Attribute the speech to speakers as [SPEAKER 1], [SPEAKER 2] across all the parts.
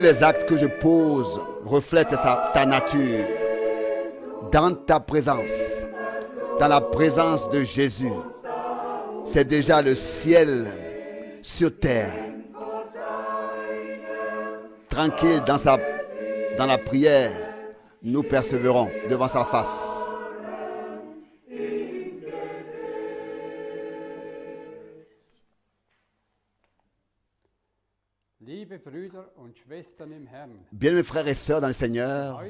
[SPEAKER 1] Les actes que je pose reflètent ta nature. Dans ta présence, dans la présence de Jésus, c'est déjà le ciel sur terre. Tranquille dans la prière, nous persévérons devant sa face. Bien mes frères et sœurs dans le Seigneur,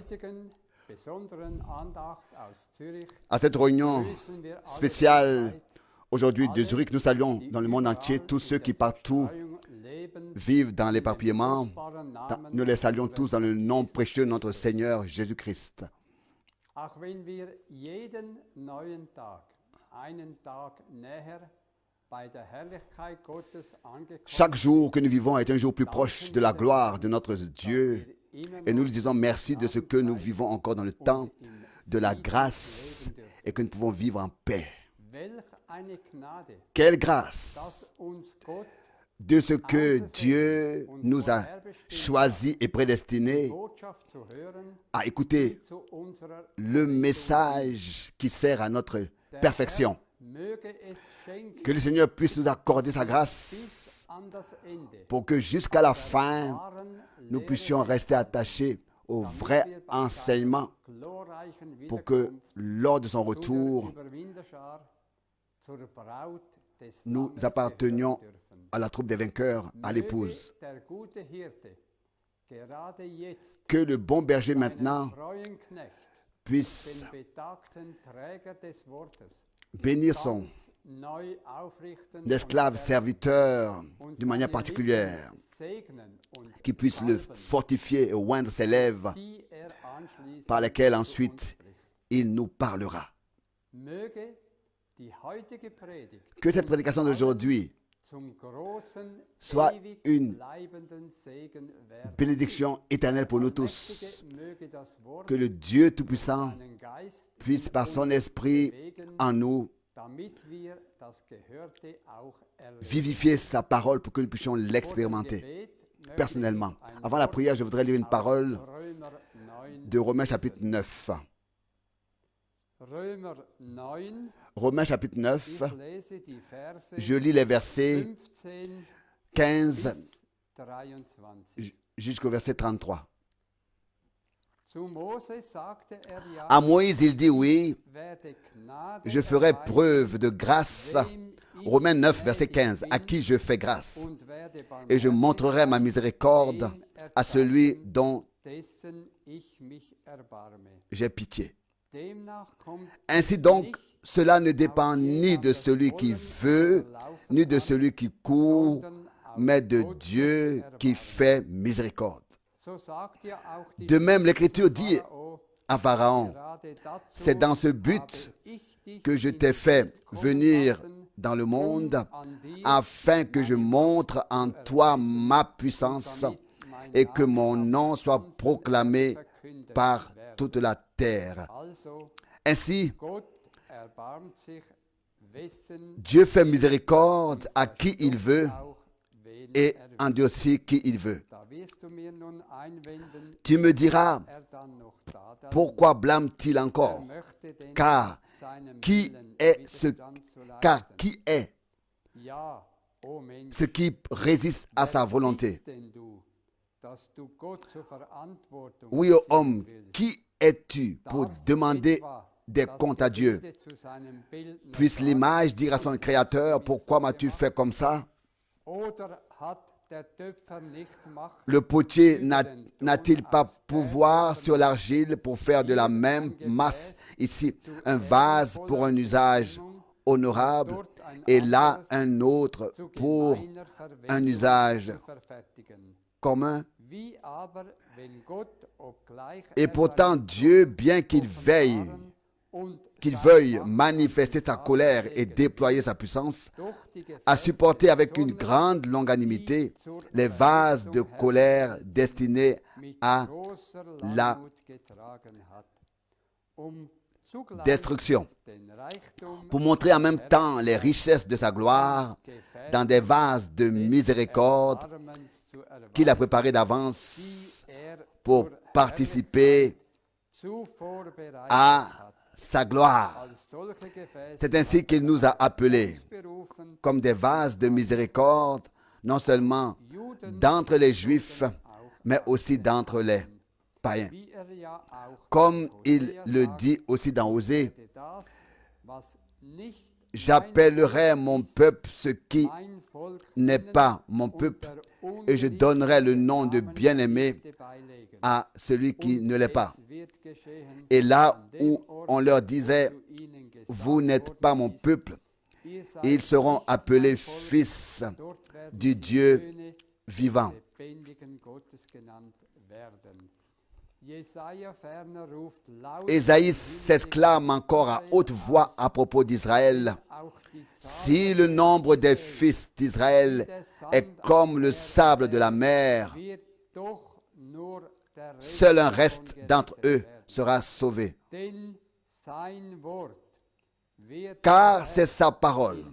[SPEAKER 1] à cette réunion spéciale aujourd'hui de Zurich, nous saluons dans le monde entier tous ceux qui partout vivent dans l'éparpillement. Nous les saluons tous dans le nom précieux de notre Seigneur Jésus-Christ. Chaque jour que nous vivons est un jour plus proche de la gloire de notre Dieu. Et nous lui disons merci de ce que nous vivons encore dans le temps de la grâce et que nous pouvons vivre en paix. Quelle grâce de ce que Dieu nous a choisis et prédestinés à écouter le message qui sert à notre perfection. Que le Seigneur puisse nous accorder sa grâce pour que jusqu'à la fin, nous puissions rester attachés au vrai enseignement pour que lors de son retour, nous appartenions à la troupe des vainqueurs, à l'épouse. Que le bon berger maintenant puisse bénir son esclave serviteur d'une manière particulière, qui puisse le fortifier et oindre ses lèvres par lesquelles ensuite il nous parlera. Que cette prédication d'aujourd'hui soit une bénédiction éternelle pour nous tous. Que le Dieu Tout-Puissant puisse par son esprit en nous vivifier sa parole pour que nous puissions l'expérimenter personnellement. Avant la prière, je voudrais lire une parole de Romains chapitre 9. Romains chapitre 9, je lis les versets 15 jusqu'au verset 33. À Moïse, il dit oui, je ferai preuve de grâce. Romains 9, verset 15, à qui je fais grâce. Et je montrerai ma miséricorde à celui dont j'ai pitié. Ainsi donc, cela ne dépend ni de celui qui veut, ni de celui qui court, mais de Dieu qui fait miséricorde. De même, l'Écriture dit à Pharaon, c'est dans ce but que je t'ai fait venir dans le monde, afin que je montre en toi ma puissance et que mon nom soit proclamé par toute la terre. Ainsi, Dieu fait miséricorde à qui il veut et endurcit qui il veut. Tu me diras, pourquoi blâme-t-il encore? Car qui est ce qui résiste à sa volonté? Oui, ô homme, qui es-tu pour demander des comptes à Dieu? Puisse l'image dire à son Créateur, pourquoi m'as-tu fait comme ça? Le potier n'a-t-il pas pouvoir sur l'argile pour faire de la même masse ici un vase pour un usage honorable et là un autre pour un usage commun? Et pourtant Dieu, bien qu'il veuille manifester sa colère et déployer sa puissance, a supporté avec une grande longanimité les vases de colère destinés à la destruction, pour montrer en même temps les richesses de sa gloire dans des vases de miséricorde qu'il a préparés d'avance pour participer à sa gloire. C'est ainsi qu'il nous a appelés comme des vases de miséricorde, non seulement d'entre les Juifs, mais aussi d'entre les païens. Comme il le dit aussi dans Osée, j'appellerai mon peuple ce qui n'est pas mon peuple, et je donnerai le nom de bien-aimé à celui qui ne l'est pas. Et là où on leur disait, vous n'êtes pas mon peuple, ils seront appelés fils du Dieu vivant. Ésaïe s'exclame encore à haute voix à propos d'Israël. Si le nombre des fils d'Israël est comme le sable de la mer, seul un reste d'entre eux sera sauvé. Car c'est sa parole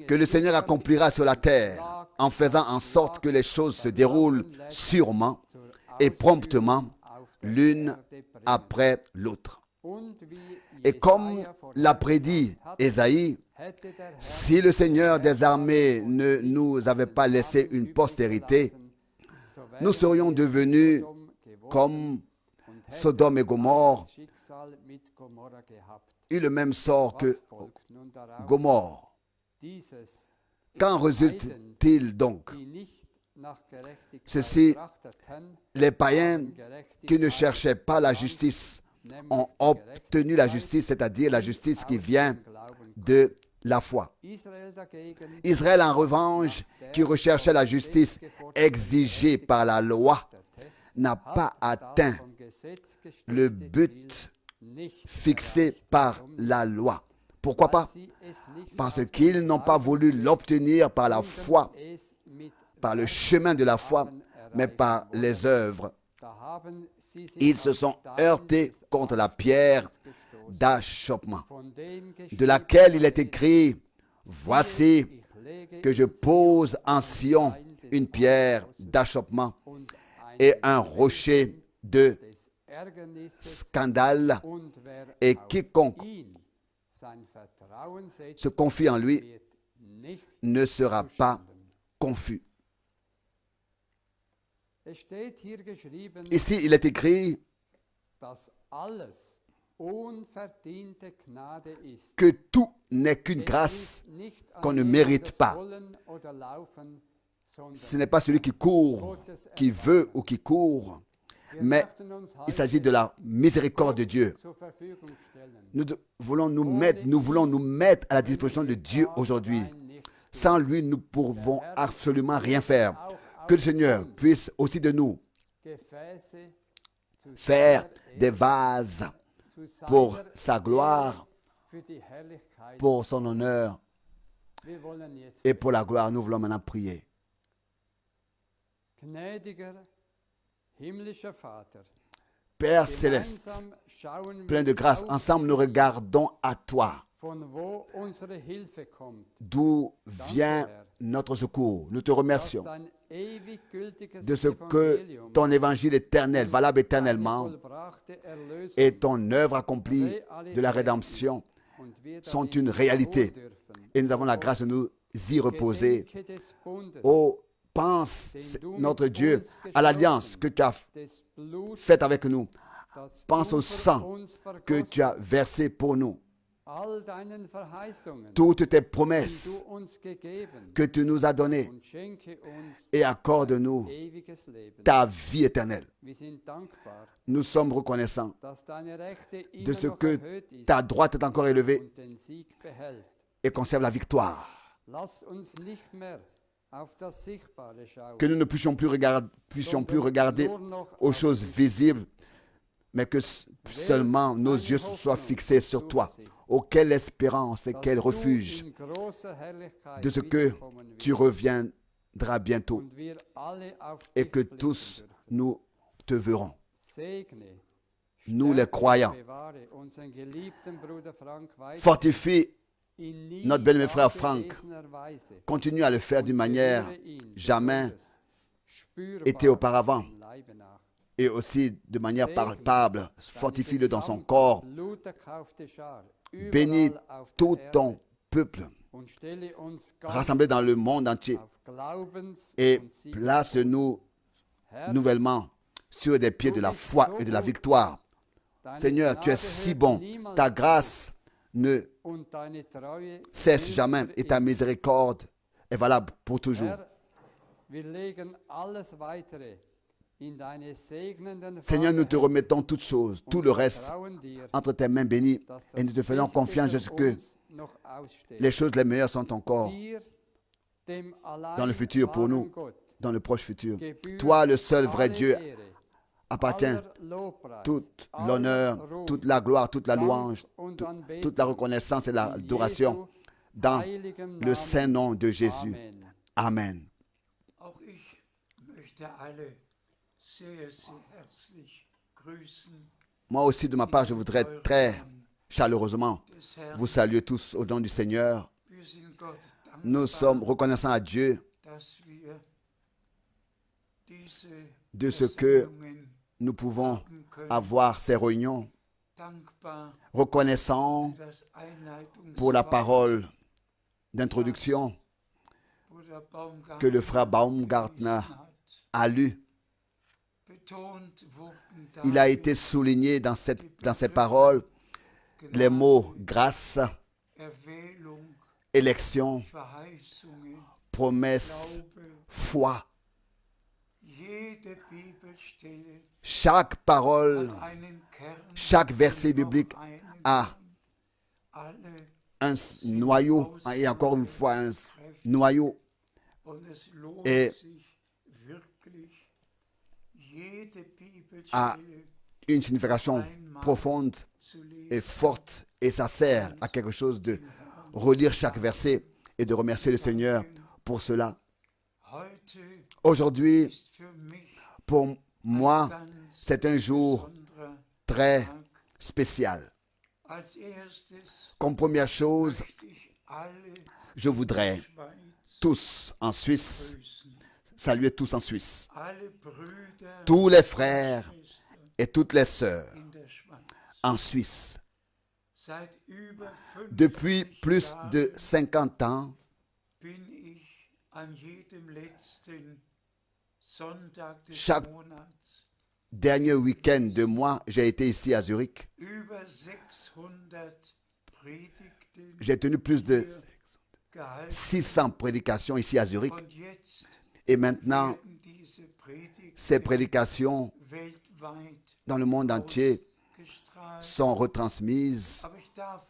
[SPEAKER 1] que le Seigneur accomplira sur la terre en faisant en sorte que les choses se déroulent sûrement et promptement l'une après l'autre. Et comme l'a prédit Ésaïe, si le Seigneur des armées ne nous avait pas laissé une postérité, nous serions devenus comme Sodome et Gomorrhe, eu le même sort que Gomorrhe. Qu'en résulte-t-il donc? Ceci, les païens qui ne cherchaient pas la justice ont obtenu la justice, c'est-à-dire la justice qui vient de la foi. Israël, en revanche, qui recherchait la justice exigée par la loi, n'a pas atteint le but fixé par la loi. Pourquoi pas? Parce qu'ils n'ont pas voulu l'obtenir par la foi, par le chemin de la foi, mais par les œuvres. Ils se sont heurtés contre la pierre d'achoppement, de laquelle il est écrit, « Voici que je pose en Sion une pierre d'achoppement et un rocher de scandale, et quiconque se confie en lui ne sera pas confus. » Ici, il est écrit que tout n'est qu'une grâce qu'on ne mérite pas. Ce n'est pas celui qui court, qui veut ou qui court, mais il s'agit de la miséricorde de Dieu. Nous voulons nous mettre à la disposition de Dieu aujourd'hui. Sans lui, nous ne pouvons absolument rien faire. Que le Seigneur puisse aussi de nous faire des vases pour sa gloire, pour son honneur et pour la gloire. Nous voulons maintenant prier. Père céleste, plein de grâce, ensemble nous regardons à toi. D'où vient notre secours? Nous te remercions de ce que ton évangile éternel, valable éternellement, et ton œuvre accomplie de la rédemption sont une réalité. Et nous avons la grâce de nous y reposer. Oh, pense, notre Dieu, à l'alliance que tu as faite avec nous. Pense au sang que tu as versé pour nous. Toutes tes promesses que tu nous as données, et accorde-nous ta vie éternelle. Nous sommes reconnaissants de ce que ta droite est encore élevée et conserve la victoire. Que nous ne puissions plus regarder aux choses visibles, mais que seulement nos yeux soient fixés sur toi. Oh, quelle espérance et quel refuge de ce que tu reviendras bientôt et que tous nous te verrons. nous les croyants. Fortifie notre bien-aimé frère Franck. Continue à le faire d'une manière jamais été auparavant. Et aussi de manière palpable. Fortifie-le dans son corps. Bénis tout ton peuple rassemblé dans le monde entier et place-nous nouvellement sur des pieds de la foi et de la victoire. Seigneur, tu es si bon. Ta grâce ne cesse jamais et ta miséricorde est valable pour toujours. Seigneur, nous te remettons toutes choses, tout le reste entre tes mains bénies et nous te faisons confiance jusqu'à les choses les meilleures sont encore dans le futur pour nous, dans le proche futur. Toi, le seul vrai Dieu, appartient toute l'honneur, toute la gloire, toute la louange, toute la reconnaissance et l'adoration dans le saint nom de Jésus. Amen. Moi aussi, de ma part, je voudrais très chaleureusement vous saluer tous au nom du Seigneur. Nous sommes reconnaissants à Dieu de ce que nous pouvons avoir ces réunions, reconnaissants pour la parole d'introduction que le frère Baumgartner a lue. Il a été souligné dans ces paroles les mots grâce, élection, promesse, foi. Chaque parole, chaque verset biblique a un noyau, et encore une fois un noyau, et a une signification profonde et forte, et ça sert à quelque chose de relire chaque verset et de remercier le Seigneur pour cela. Aujourd'hui, pour moi, c'est un jour très spécial. Comme première chose, je voudrais tous en Suisse, saluer tous en Suisse, tous les frères et toutes les sœurs en Suisse. Depuis plus de 50 ans, chaque dernier week-end de mois, j'ai été ici à Zurich. J'ai tenu plus de 600 prédications ici à Zurich. Et maintenant, ces prédications dans le monde entier sont retransmises,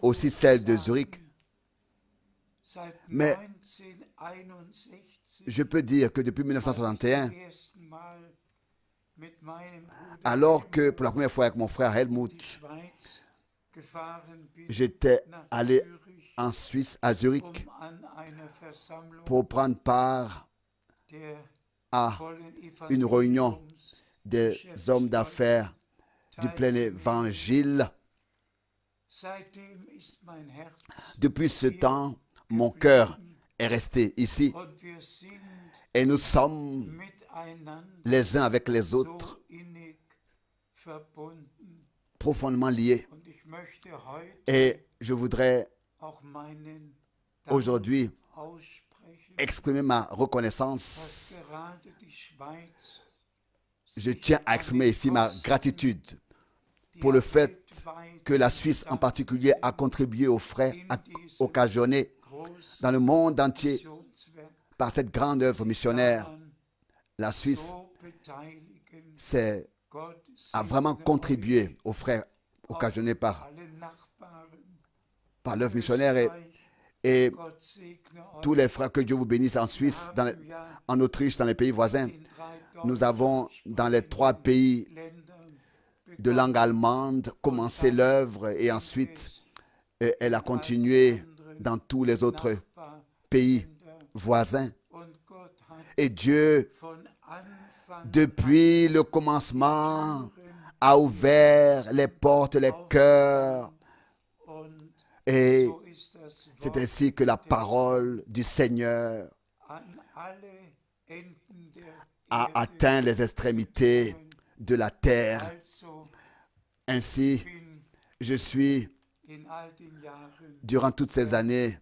[SPEAKER 1] aussi celles de Zurich. Mais je peux dire que depuis 1961, alors que pour la première fois avec mon frère Helmut, j'étais allé en Suisse, à Zurich, pour prendre part à une réunion des hommes d'affaires du plein évangile. Depuis ce temps, mon cœur est resté ici et nous sommes les uns avec les autres profondément liés. Et je voudrais aujourd'hui exprimer ma reconnaissance. Je tiens à exprimer ici ma gratitude pour le fait que la Suisse en particulier a contribué aux frais occasionnés dans le monde entier par cette grande œuvre missionnaire. La Suisse a vraiment contribué aux frais occasionnés par l'œuvre missionnaire et tous les frères, que Dieu vous bénisse en Suisse, en Autriche, dans les pays voisins. Nous avons dans les 3 pays de langue allemande commencé l'œuvre et ensuite elle a continué dans tous les autres pays voisins. Et Dieu, depuis le commencement, a ouvert les portes, les cœurs. Et c'est ainsi que la parole du Seigneur a atteint les extrémités de la terre. Ainsi, je suis, durant toutes ces années,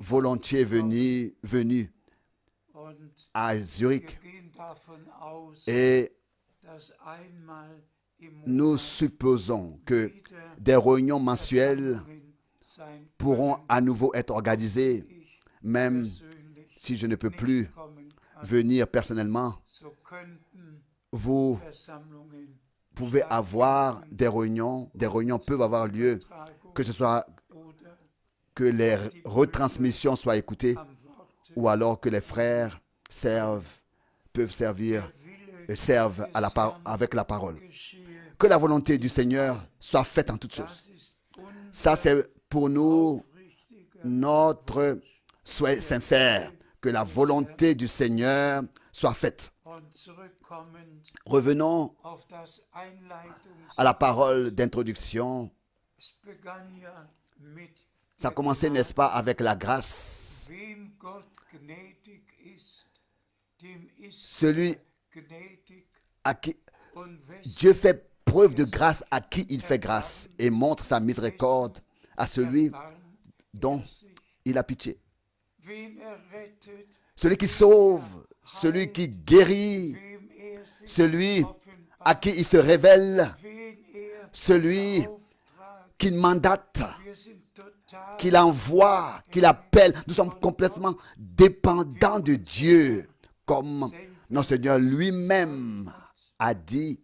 [SPEAKER 1] volontiers venu à Zurich. Et nous supposons que des réunions mensuelles pourront à nouveau être organisées, même si je ne peux plus venir personnellement. Vous pouvez avoir des réunions peuvent avoir lieu, que ce soit que les retransmissions soient écoutées ou alors que les frères servent avec la parole. Que la volonté du Seigneur soit faite en toutes choses. Ça, c'est pour nous notre souhait sincère, que la volonté du Seigneur soit faite. Revenons à la parole d'introduction. Ça a commencé, n'est-ce pas, avec la grâce. Celui à qui Dieu fait preuve de grâce à qui il fait grâce et montre sa miséricorde à celui dont il a pitié. Celui qui sauve, celui qui guérit, celui à qui il se révèle, celui qu'il mandate, qu'il envoie, qu'il appelle. Nous sommes complètement dépendants de Dieu, comme notre Seigneur lui-même a dit.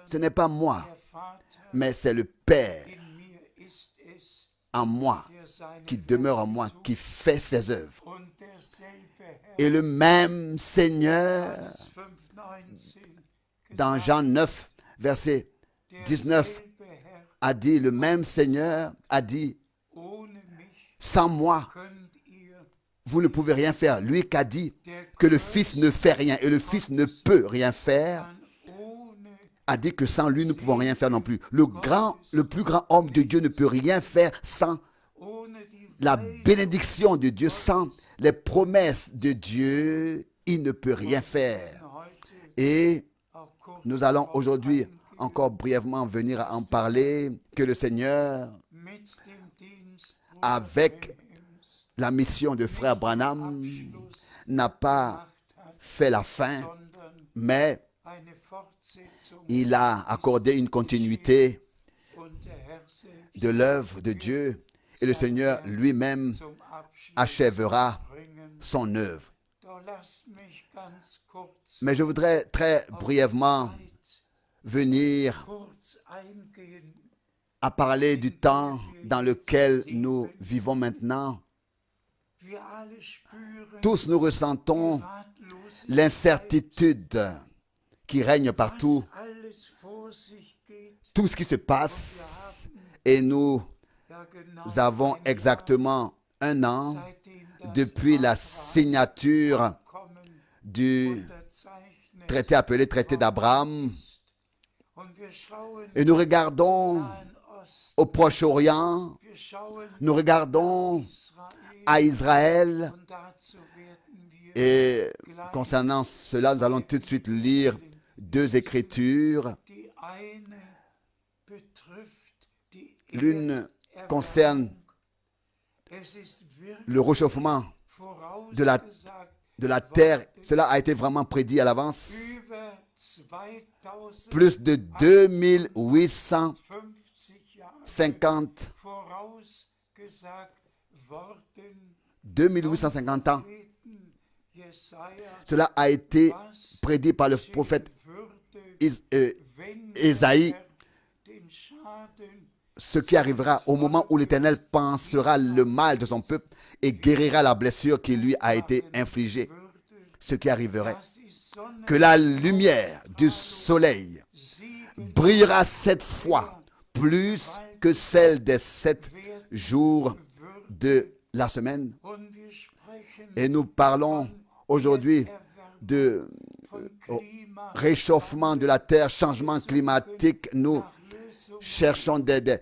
[SPEAKER 1] Ce n'est pas moi, mais c'est le Père en moi, qui demeure en moi, qui fait ses œuvres. Et le même Seigneur, dans Jean 9, verset 19, a dit, le même Seigneur a dit, sans moi, vous ne pouvez rien faire. Lui qui a dit que le Fils ne fait rien et le Fils ne peut rien faire, a dit que sans lui, nous ne pouvons rien faire non plus. Le plus grand homme de Dieu ne peut rien faire sans la bénédiction de Dieu, sans les promesses de Dieu, il ne peut rien faire. Et nous allons aujourd'hui encore brièvement venir à en parler, que le Seigneur, avec la mission de frère Branham, n'a pas fait la fin, mais il a accordé une continuité de l'œuvre de Dieu et le Seigneur lui-même achèvera son œuvre. Mais je voudrais très brièvement venir à parler du temps dans lequel nous vivons maintenant. Tous nous ressentons l'incertitude qui règne partout, tout ce qui se passe, et nous avons exactement un an depuis la signature du traité appelé traité d'Abraham, et nous regardons au Proche-Orient, nous regardons à Israël, et concernant cela, nous allons tout de suite lire deux écritures. L'une concerne le réchauffement de la terre. Cela a été vraiment prédit à l'avance. Plus de 2850 ans. Cela a été prédit par le prophète Ésaïe, ce qui arrivera au moment où l'Éternel pensera le mal de son peuple et guérira la blessure qui lui a été infligée. Ce qui arriverait, que la lumière du soleil brillera 7 fois plus que celle des 7 jours de la semaine. Et nous parlons aujourd'hui réchauffement de la terre, changement climatique, nous cherchons des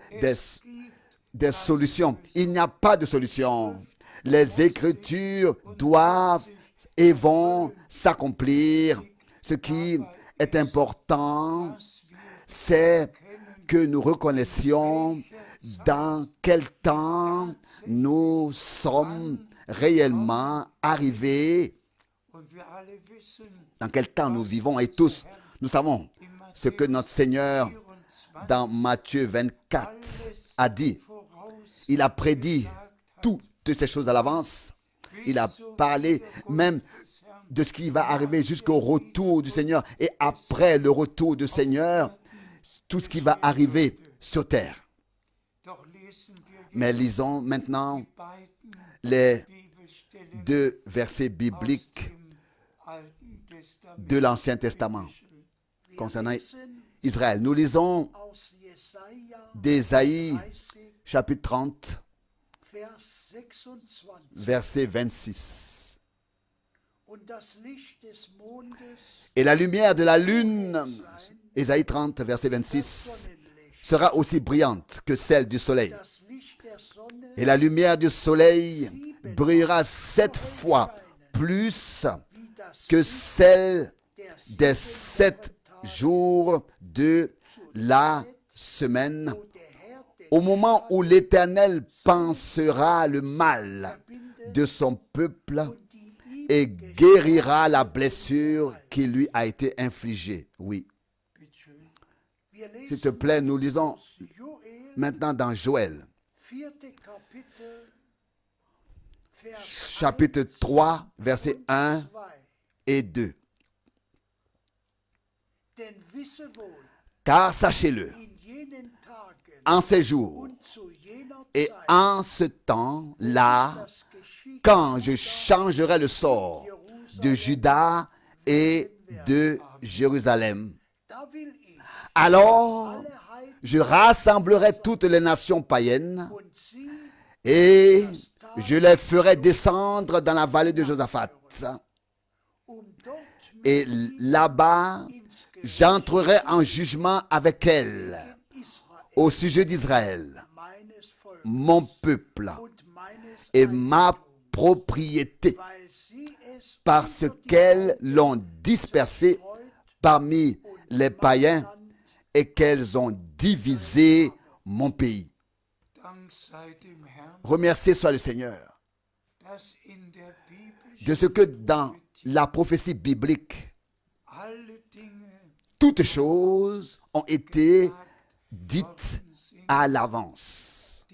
[SPEAKER 1] solutions. Il n'y a pas de solution. Les Écritures doivent et vont s'accomplir. Ce qui est important, c'est que nous reconnaissions dans quel temps nous sommes réellement arrivés, dans quel temps nous vivons. Et tous, nous savons ce que notre Seigneur, dans Matthieu 24, a dit. Il a prédit toutes ces choses à l'avance. Il a parlé même de ce qui va arriver jusqu'au retour du Seigneur. Et après le retour du Seigneur, tout ce qui va arriver sur terre. Mais lisons maintenant les 2 versets bibliques de l'Ancien Testament concernant Israël. Nous lisons d'Ésaïe, chapitre 30, verset 26. Et la lumière de la lune, Ésaïe 30, verset 26, sera aussi brillante que celle du soleil. Et la lumière du soleil brillera 7 fois plus que celle des 7 jours de la semaine, au moment où l'Éternel pansera le mal de son peuple et guérira la blessure qui lui a été infligée. Oui. S'il te plaît, nous lisons maintenant dans Joël, chapitre 3, versets 1 et 2. Car sachez-le, en ces jours et en ce temps-là, quand je changerai le sort de Juda et de Jérusalem, alors je rassemblerai toutes les nations païennes et je les ferai descendre dans la vallée de Josaphat. Et là-bas, j'entrerai en jugement avec elles au sujet d'Israël, mon peuple et ma propriété, parce qu'elles l'ont dispersé parmi les païens et qu'elles ont divisé mon pays. Remercié soit le Seigneur de ce que dans la prophétie biblique, toutes choses ont été dites à l'avance,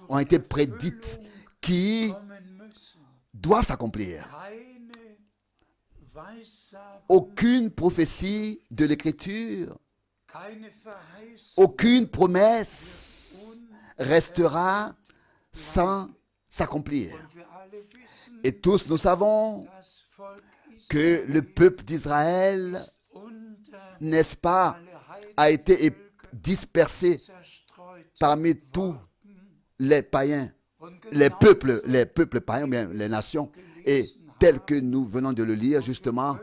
[SPEAKER 1] ont été prédites, qui doivent s'accomplir. Aucune prophétie de l'Écriture, aucune promesse restera sans s'accomplir. Et tous nous savons que le peuple d'Israël, n'est-ce pas, a été dispersé parmi tous les païens, les peuples païens, bien les nations, et tel que nous venons de le lire justement,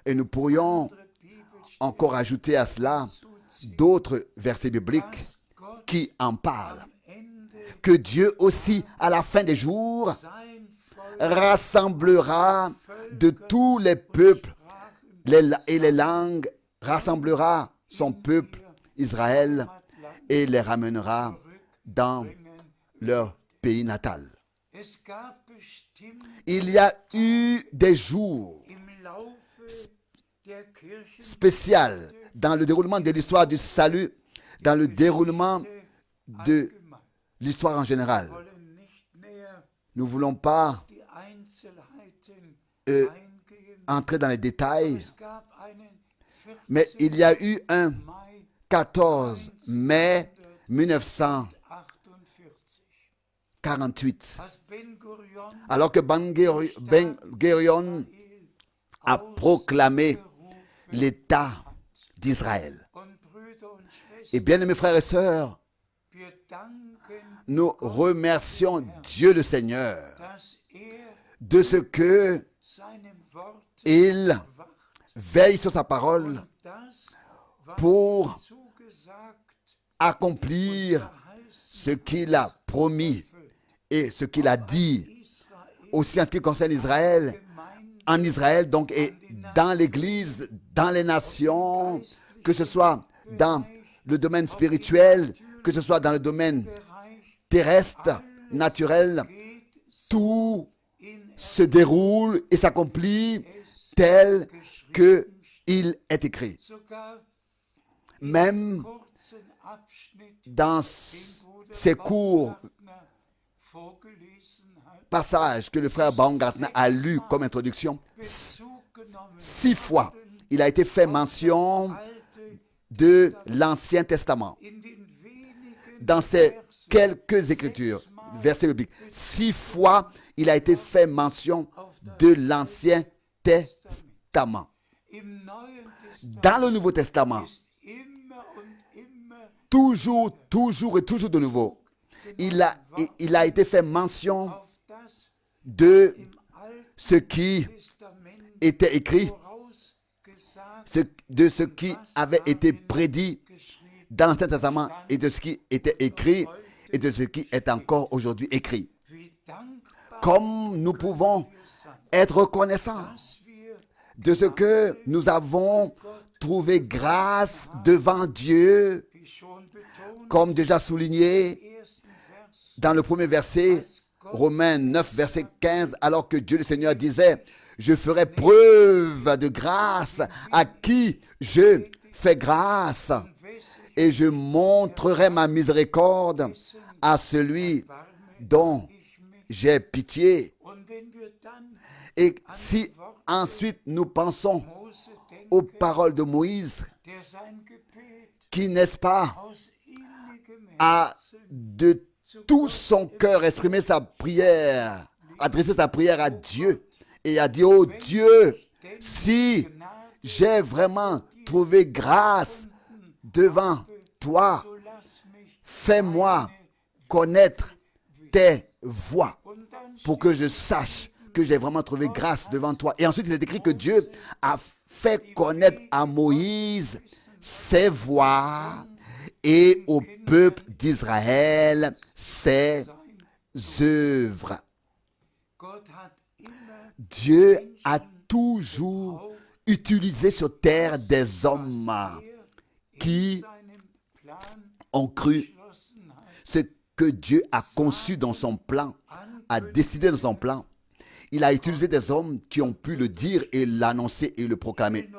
[SPEAKER 1] et nous pourrions encore ajouter à cela d'autres versets bibliques qui en parlent, que Dieu aussi, à la fin des jours, rassemblera de tous les peuples et les langues, rassemblera son peuple, Israël, et les ramènera dans leur pays natal. Il y a eu des jours spéciaux dans le déroulement de l'histoire du salut, dans le déroulement de l'histoire en général. Nous ne voulons pas entrer dans les détails, mais il y a eu un 14 mai 1948, alors que Ben Gurion a proclamé l'État d'Israël. Et bien, mes frères et sœurs, nous remercions Dieu le Seigneur de ce que Il veille sur sa parole pour accomplir ce qu'il a promis et ce qu'il a dit aussi en ce qui concerne Israël, en Israël donc, et dans l'Église, dans les nations, que ce soit dans le domaine spirituel, que ce soit dans le domaine terrestre, naturel, tout se déroule et s'accomplit tel qu'il est écrit. Même dans ces courts passages que le frère Baumgartner a lu comme introduction, 6 fois, il a été fait mention de l'Ancien Testament. Dans ces quelques écritures, versets bibliques, 6 fois, il a été fait mention de l'Ancien Testament. Dans le Nouveau Testament, toujours et toujours de nouveau, il a été fait mention de ce qui était écrit, de ce qui avait été prédit dans l'Ancien Testament et de ce qui était écrit et de ce qui est encore aujourd'hui écrit. Comme nous pouvons être reconnaissants de ce que nous avons trouvé grâce devant Dieu, comme déjà souligné dans le premier verset, Romains 9, verset 15, alors que Dieu le Seigneur disait, je ferai preuve de grâce à qui je fais grâce, et je montrerai ma miséricorde à celui dont j'ai pitié. Et si ensuite nous pensons aux paroles de Moïse, qui, n'est-ce pas, a de tout son cœur exprimé sa prière, adressé sa prière à Dieu, et a dit, oh Dieu, si j'ai vraiment trouvé grâce devant toi, fais-moi connaître tes voies pour que je sache que j'ai vraiment trouvé grâce devant toi. Et ensuite, il est écrit que Dieu a fait connaître à Moïse ses voies et au peuple d'Israël ses œuvres. Dieu a toujours utilisé sur terre des hommes qui ont cru ce que Dieu a conçu dans son plan, a décidé dans son plan. Il a utilisé des hommes qui ont pu le dire et l'annoncer et le proclamer.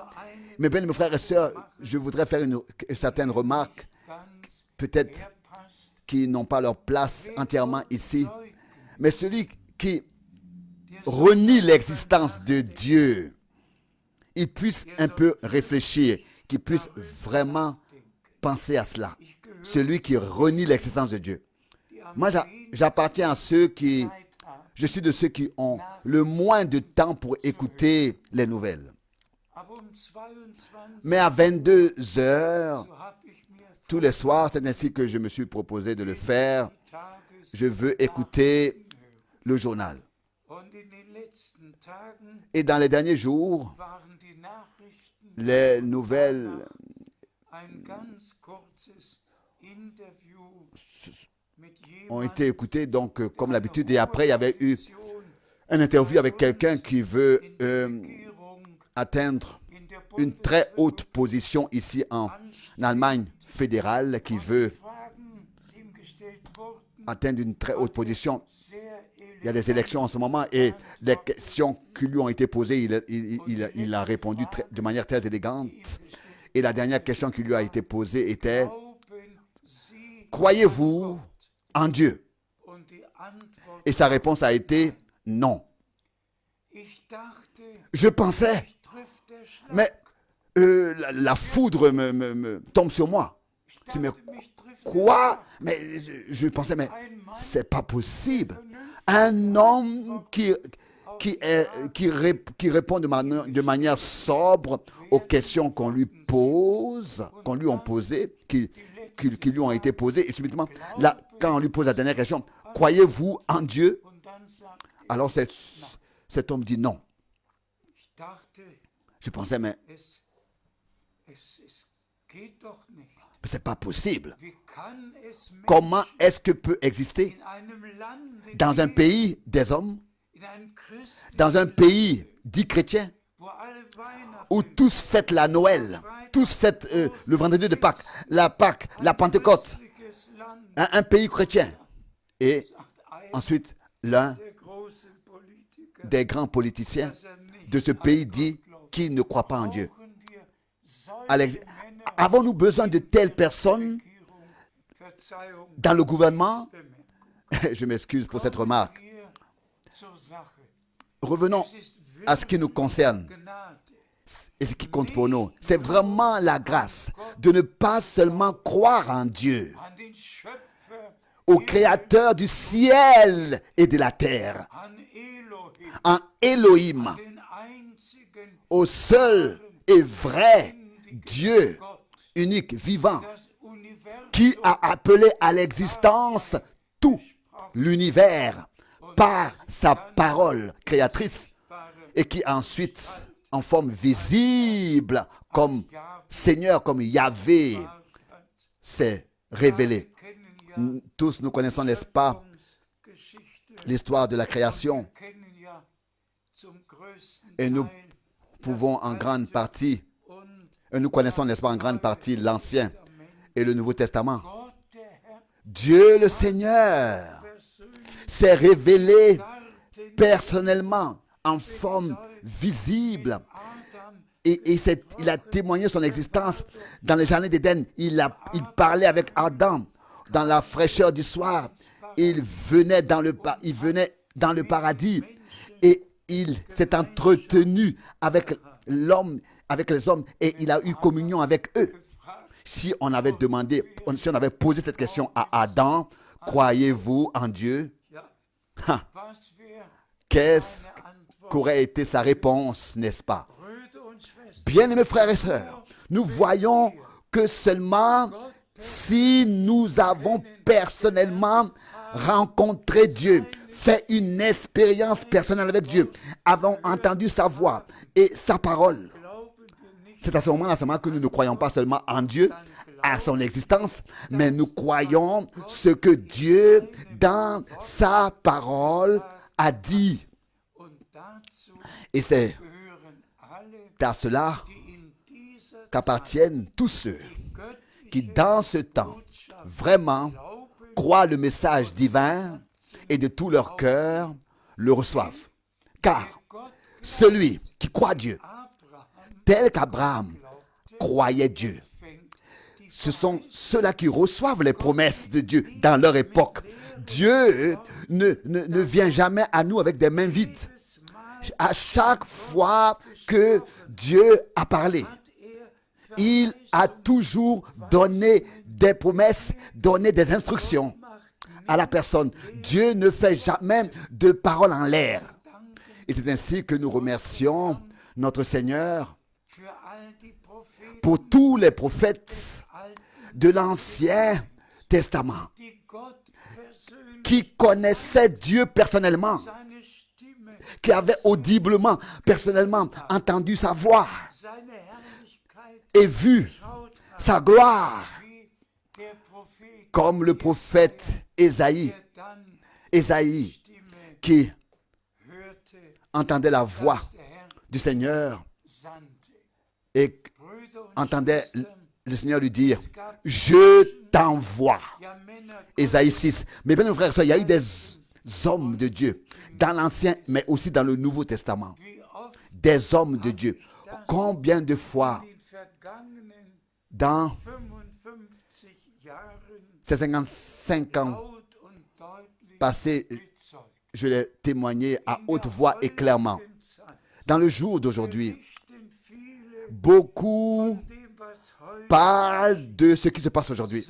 [SPEAKER 1] Mes bien, mes frères et sœurs, je voudrais faire une certaine remarque, peut-être qui n'ont pas leur place entièrement ici, mais celui qui renie l'existence de Dieu, il puisse un peu réfléchir, qu'il puisse vraiment penser à cela. Celui qui renie l'existence de Dieu. Moi, j'appartiens à ceux qui... Je suis de ceux qui ont le moins de temps pour écouter les nouvelles. Mais à 22 heures, tous les soirs, c'est ainsi que je me suis proposé de le faire. Je veux écouter le journal. Et dans les derniers jours, les nouvelles ont été écoutées, donc comme l'habitude. Et après, il y avait eu une interview avec quelqu'un qui veut atteindre une très haute position ici en Allemagne fédérale, qui veut atteindre une très haute position. Il y a des élections en ce moment et les questions qui lui ont été posées, il a répondu de manière très élégante. Et la dernière question qui lui a été posée était « Croyez-vous en Dieu ?» Et sa réponse a été « Non ». Je pensais, mais la foudre me tombe sur moi. Je dis, mais quoi? Mais je pensais, mais c'est pas possible. Un homme qui répond de manière sobre aux questions qu'on lui pose, qu'on lui a posées, qui lui ont été posées, et subitement, là, quand on lui pose la dernière question, croyez-vous en Dieu? Alors cet homme dit non. Je pensais, mais ce n'est pas possible. Comment est-ce que peut exister dans un pays des hommes, dans un pays dit chrétien, où tous fêtent la Noël, tous fêtent le vendredi de Pâques, la Pentecôte, un pays chrétien. Et ensuite, l'un des grands politiciens de ce pays dit qu'il ne croit pas en Dieu. Avons-nous besoin de telles personnes dans le gouvernement? Je m'excuse pour cette remarque. Revenons à ce qui nous concerne et ce qui compte pour nous. C'est vraiment la grâce de ne pas seulement croire en Dieu, au Créateur du ciel et de la terre, en Elohim, au seul et vrai Dieu unique, vivant, qui a appelé à l'existence tout l'univers par sa parole créatrice et qui ensuite, en forme visible, comme Seigneur, comme Yahvé, s'est révélé. Tous nous connaissons, n'est-ce pas, l'histoire de la création. Et nous pouvons en grande partie, nous connaissons, n'est-ce pas, en grande partie l'Ancien et le Nouveau Testament. Dieu le Seigneur s'est révélé personnellement, en forme visible. Et il a témoigné son existence dans le jardin d'Éden. Il parlait avec Adam dans la fraîcheur du soir. Il venait dans le paradis et il s'est entretenu avec l'homme, avec les hommes, et il a eu communion avec eux. Si on avait posé cette question à Adam, croyez-vous en Dieu? Qu'est-ce qu'aurait été sa réponse, n'est-ce pas? Bien-aimés frères et sœurs, nous voyons que seulement si nous avons personnellement rencontré Dieu, fait une expérience personnelle avec Dieu, avons entendu sa voix et sa parole, c'est à ce moment-là seulement que nous ne croyons pas seulement en Dieu, à son existence, mais nous croyons ce que Dieu, dans sa parole, a dit. Et c'est à cela qu'appartiennent tous ceux qui, dans ce temps, vraiment croient le message divin et de tout leur cœur le reçoivent. Car celui qui croit Dieu, tel qu'Abraham croyait Dieu, ce sont ceux-là qui reçoivent les promesses de Dieu dans leur époque. Dieu ne vient jamais à nous avec des mains vides. À chaque fois que Dieu a parlé, il a toujours donné des promesses, donné des instructions à la personne. Dieu ne fait jamais de paroles en l'air. Et c'est ainsi que nous remercions notre Seigneur pour tous les prophètes de l'Ancien Testament qui connaissaient Dieu personnellement, qui avaient audiblement, personnellement entendu sa voix et vu sa gloire, comme le prophète Ésaïe qui entendait la voix du Seigneur et entendait le Seigneur lui dire « Je t'envoie ». Ésaïe 6. Mais bien, frères et sœurs, il y a eu des hommes de Dieu dans l'Ancien, mais aussi dans le Nouveau Testament. Des hommes de Dieu. Combien de fois dans ces 55 ans passés, je l'ai témoigné à haute voix et clairement. Dans le jour d'aujourd'hui, beaucoup parlent de ce qui se passe aujourd'hui.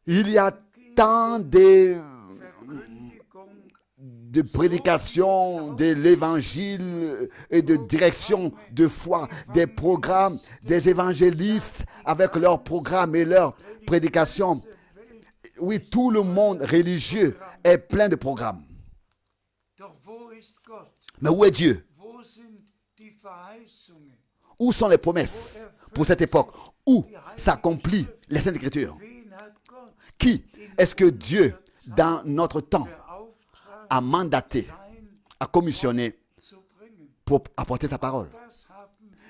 [SPEAKER 1] Il y a tant de prédications de l'évangile et de direction de foi, des programmes, des évangélistes avec leurs programmes et leurs prédications. Oui, tout le monde religieux est plein de programmes. Mais où est Dieu? Où sont les promesses pour cette époque? Où s'accomplissent les Saintes Écritures? Qui est-ce que Dieu, dans notre temps, a mandaté, a commissionné pour apporter sa parole?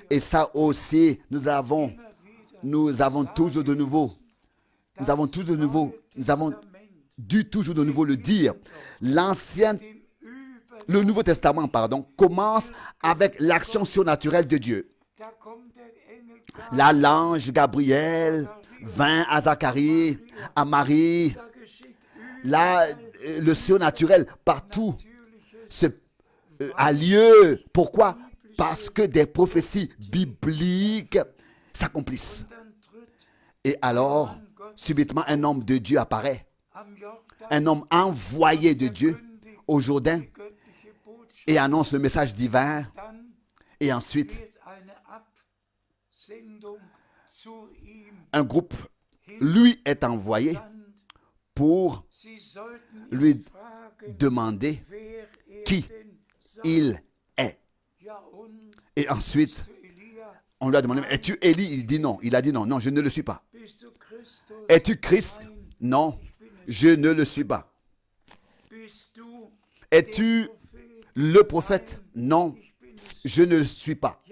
[SPEAKER 1] Et ça aussi, nous avons toujours de nouveau, nous avons dû toujours de nouveau le dire. Le Nouveau Testament, commence avec l'action surnaturelle de Dieu. Là, l'ange Gabriel vint à Zacharie, à Marie. Là, le surnaturel partout a lieu. Pourquoi? Parce que des prophéties bibliques s'accomplissent. Et alors, subitement, un homme de Dieu apparaît. Un homme envoyé de Dieu au Jourdain et annonce le message divin. Et ensuite, un groupe lui est envoyé pour lui demander qui il est. Et ensuite, on lui a demandé, es-tu Élie? Il dit non. Il a dit non, non, je ne le suis pas. Es-tu Christ? Non, je ne le suis pas. Es-tu le prophète? Non, je ne le suis pas.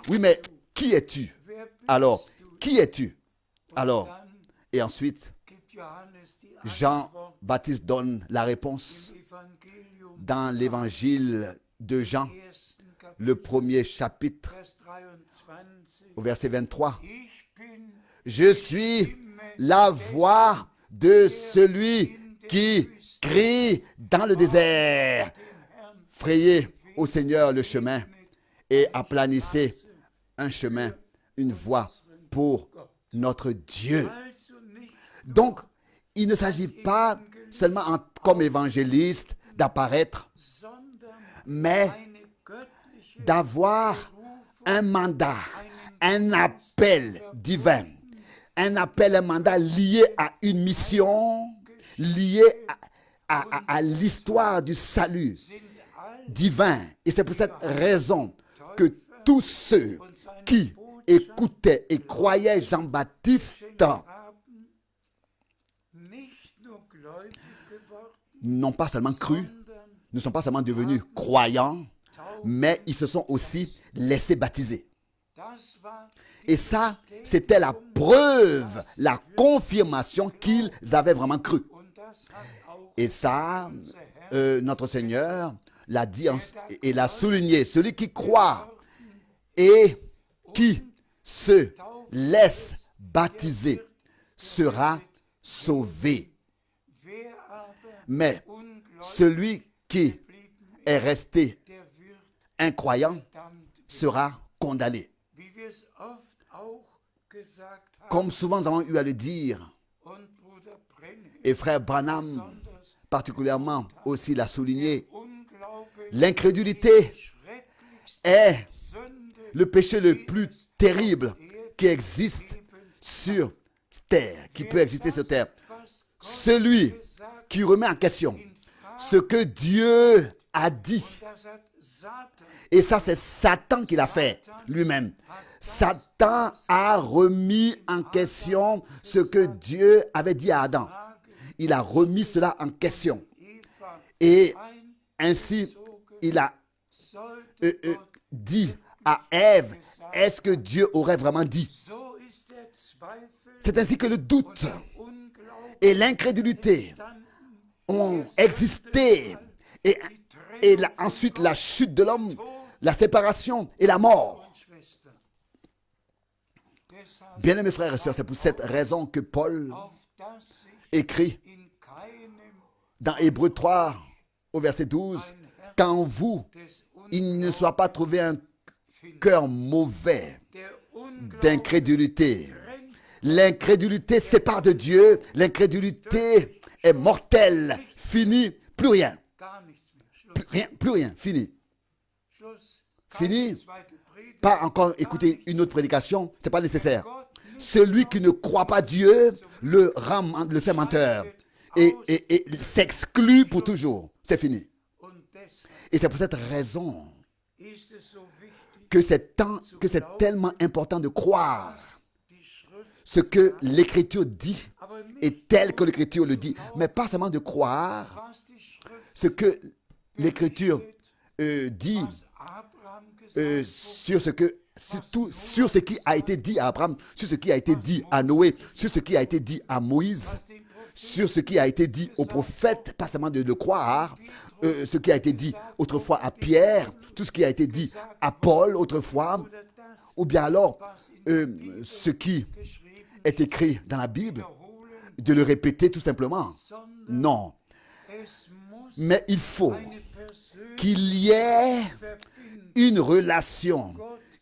[SPEAKER 1] Oui, mais qui es-tu? Alors, qui es-tu? Alors, et ensuite, Jean-Baptiste donne la réponse dans l'évangile de Jean, le premier chapitre, au verset 23. Je suis la voix de celui qui crie dans le désert. Frayez au Seigneur le chemin et aplanissez un chemin, une voie pour notre Dieu. Donc, il ne s'agit pas seulement comme évangéliste d'apparaître, mais d'avoir un mandat, un appel divin, un mandat lié à une mission, lié à l'histoire du salut divin. Et c'est pour cette raison que tous ceux qui écoutaient et croyaient Jean-Baptiste n'ont pas seulement cru, ne sont pas seulement devenus croyants, mais ils se sont aussi laissés baptiser. Et ça, c'était la preuve, la confirmation qu'ils avaient vraiment cru. Et ça, notre Seigneur l'a dit et l'a souligné. Celui qui croit et qui se laisse baptiser sera sauvé. Mais celui qui est resté incroyant sera condamné. Comme souvent nous avons eu à le dire, et frère Branham particulièrement aussi l'a souligné, l'incrédulité est le péché le plus terrible qui existe sur terre, qui peut exister sur terre. Celui qui remet en question ce que Dieu a dit. Et ça, c'est Satan qui l'a fait lui-même. Satan a remis en question ce que Dieu avait dit à Adam. Il a remis cela en question. Et ainsi, il a dit à Ève, est-ce que Dieu aurait vraiment dit? C'est ainsi que le doute et l'incrédulité ont existé. Et ensuite, la chute de l'homme, la séparation et la mort. Bien-aimés frères et sœurs, c'est pour cette raison que Paul écrit dans Hébreux 3, au verset 12, « Qu'en vous, il ne soit pas trouvé un cœur mauvais d'incrédulité. » L'incrédulité sépare de Dieu, l'incrédulité est mortelle, fini, plus rien. Plus rien, fini. Fini, pas encore écouter une autre prédication, ce n'est pas nécessaire. Celui qui ne croit pas Dieu le fait menteur et s'exclut pour toujours. C'est fini. Et c'est pour cette raison que c'est tellement important de croire ce que l'Écriture dit et tel que l'Écriture le dit, mais pas seulement de croire ce que l'Écriture dit sur ce qui a été dit à Abraham, sur ce qui a été dit à Noé, sur ce qui a été dit à Moïse, sur ce qui a été dit aux prophètes, pas seulement de le croire, ce qui a été dit autrefois à Pierre, tout ce qui a été dit à Paul autrefois, ou bien alors ce qui est écrit dans la Bible, de le répéter tout simplement. Non. Mais il faut qu'il y ait une relation,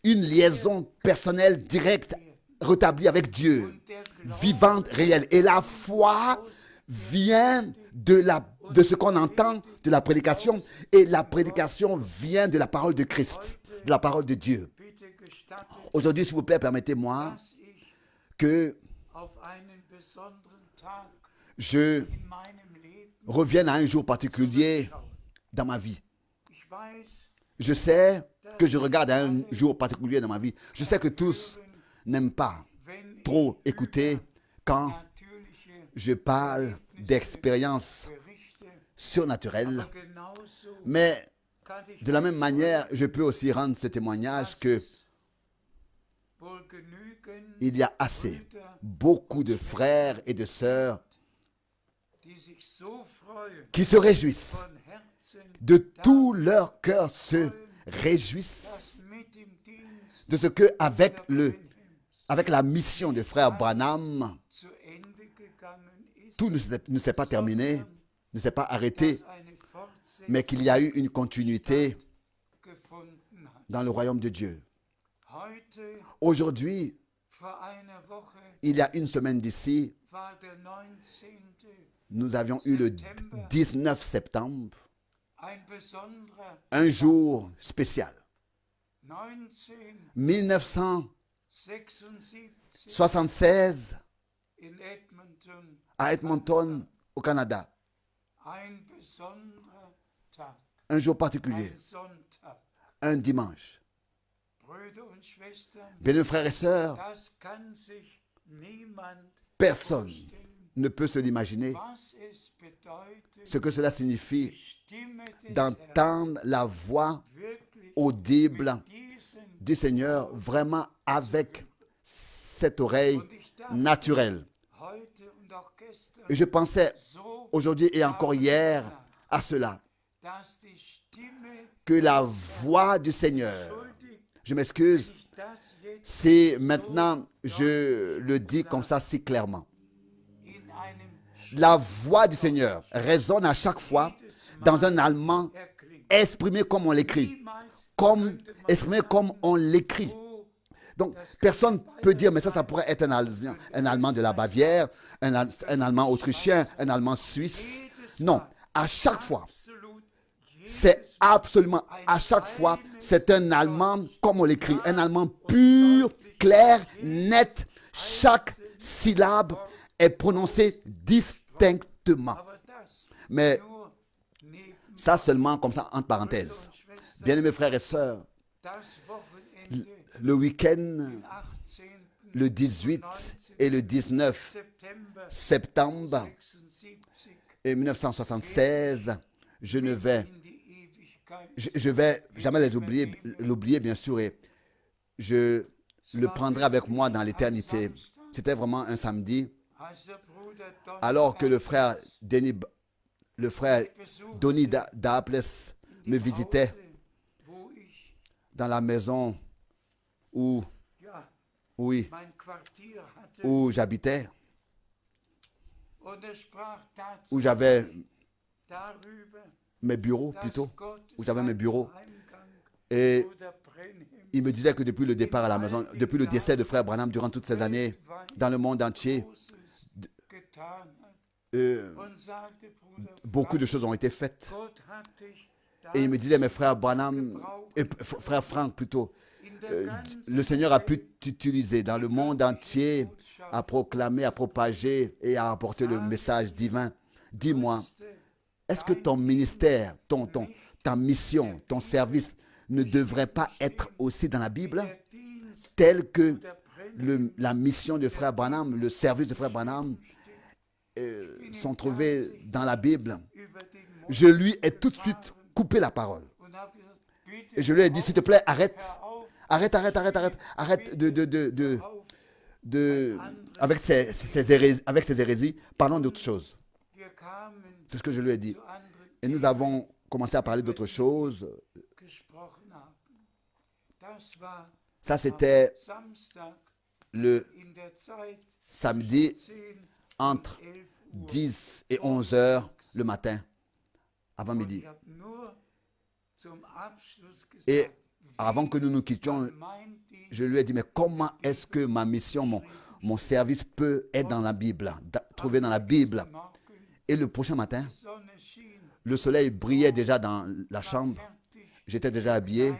[SPEAKER 1] une liaison personnelle directe, rétablie avec Dieu, vivante, réelle. Et la foi vient de ce qu'on entend de la prédication, et la prédication vient de la parole de Christ, de la parole de Dieu. Aujourd'hui, s'il vous plaît, permettez-moi que je revienne à un jour particulier dans ma vie. Je sais que je regarde à un jour particulier dans ma vie. Je sais que tous n'aiment pas trop écouter quand je parle d'expériences surnaturelles. Mais de la même manière, je peux aussi rendre ce témoignage que il y a assez, beaucoup de frères et de sœurs qui se réjouissent, de tout leur cœur se réjouissent de ce que avec la mission de frère Branham, tout ne s'est pas terminé, ne s'est pas arrêté, mais qu'il y a eu une continuité dans le royaume de Dieu. Aujourd'hui, il y a une semaine d'ici, nous avions eu le 19 septembre, un jour spécial. 1976, à Edmonton, au Canada. Un jour particulier, un dimanche. Bien, frères et sœurs, personne ne peut se l'imaginer ce que cela signifie d'entendre la voix audible du Seigneur vraiment avec cette oreille naturelle. Et je pensais aujourd'hui et encore hier à cela, que la voix du Seigneur, je m'excuse, si maintenant je le dis comme ça si clairement, la voix du Seigneur résonne à chaque fois dans un allemand exprimé comme on l'écrit, exprimé comme on l'écrit. Donc, personne ne peut dire, mais ça pourrait être un Allemand de la Bavière, un Allemand autrichien, un Allemand suisse. Non, à chaque fois, c'est absolument, à chaque fois, c'est un Allemand comme on l'écrit, un Allemand pur, clair, net. Chaque syllabe est prononcée distinctement. Mais ça seulement comme ça, entre parenthèses. Bien-aimés frères et sœurs, le week-end, le 18 et le 19 septembre 1976, je vais jamais l'oublier bien sûr, et je le prendrai avec moi dans l'éternité. C'était vraiment un samedi, alors que le frère Donny Daples me visitait dans la maison où j'habitais, où j'avais mes bureaux plutôt, et il me disait que depuis le départ à la maison, depuis le décès de frère Branham durant toutes ces années, dans le monde entier, beaucoup de choses ont été faites. Et il me disait, mais frère Branham, frère Frank plutôt, le Seigneur a pu t'utiliser dans le monde entier à proclamer, à propager et à apporter le message divin. Dis-moi, est-ce que ton ministère, ta mission, ton service ne devrait pas être aussi dans la Bible, tel que la mission de frère Branham, le service de frère Branham sont trouvés dans la Bible. Je lui ai tout de suite coupé la parole. Et je lui ai dit, s'il te plaît, arrête avec ces hérésies, parlons d'autre chose. C'est ce que je lui ai dit. Et nous avons commencé à parler d'autre chose. Ça, c'était le samedi entre 10 et 11 heures le matin, avant midi. Et avant que nous nous quittions, je lui ai dit, mais comment est-ce que ma mission, mon service peut être dans la Bible, trouvé dans la Bible? Et le prochain matin, le soleil brillait déjà dans la chambre. J'étais déjà habillé.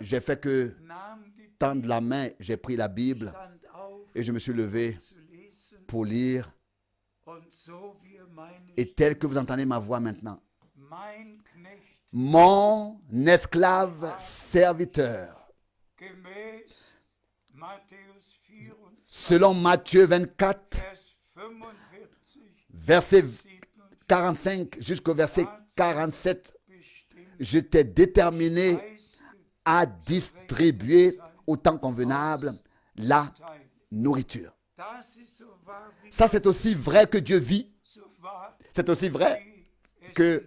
[SPEAKER 1] J'ai fait que tendre la main, j'ai pris la Bible et je me suis levé pour lire. Et tel que vous entendez ma voix maintenant, mon esclave serviteur, selon Matthieu 24, verset 45 jusqu'au verset 47, je t'ai déterminé à distribuer au temps convenable la nourriture. Ça, c'est aussi vrai que Dieu vit. C'est aussi vrai que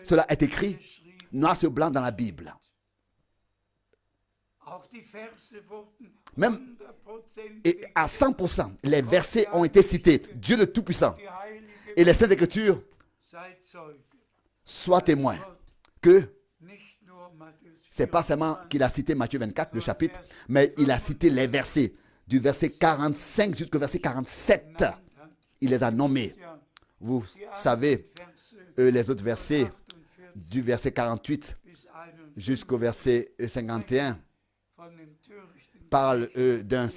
[SPEAKER 1] cela est écrit noir sur blanc dans la Bible. Même et à 100%, les versets ont été cités. Dieu le Tout-Puissant et les Saintes Écritures soient témoins que c'est pas seulement qu'il a cité Matthieu 24, le chapitre, mais il a cité les versets du verset 45 jusqu'au verset 47. Il les a nommés. Vous savez, les autres versets du verset 48 jusqu'au verset 51 parlent d'un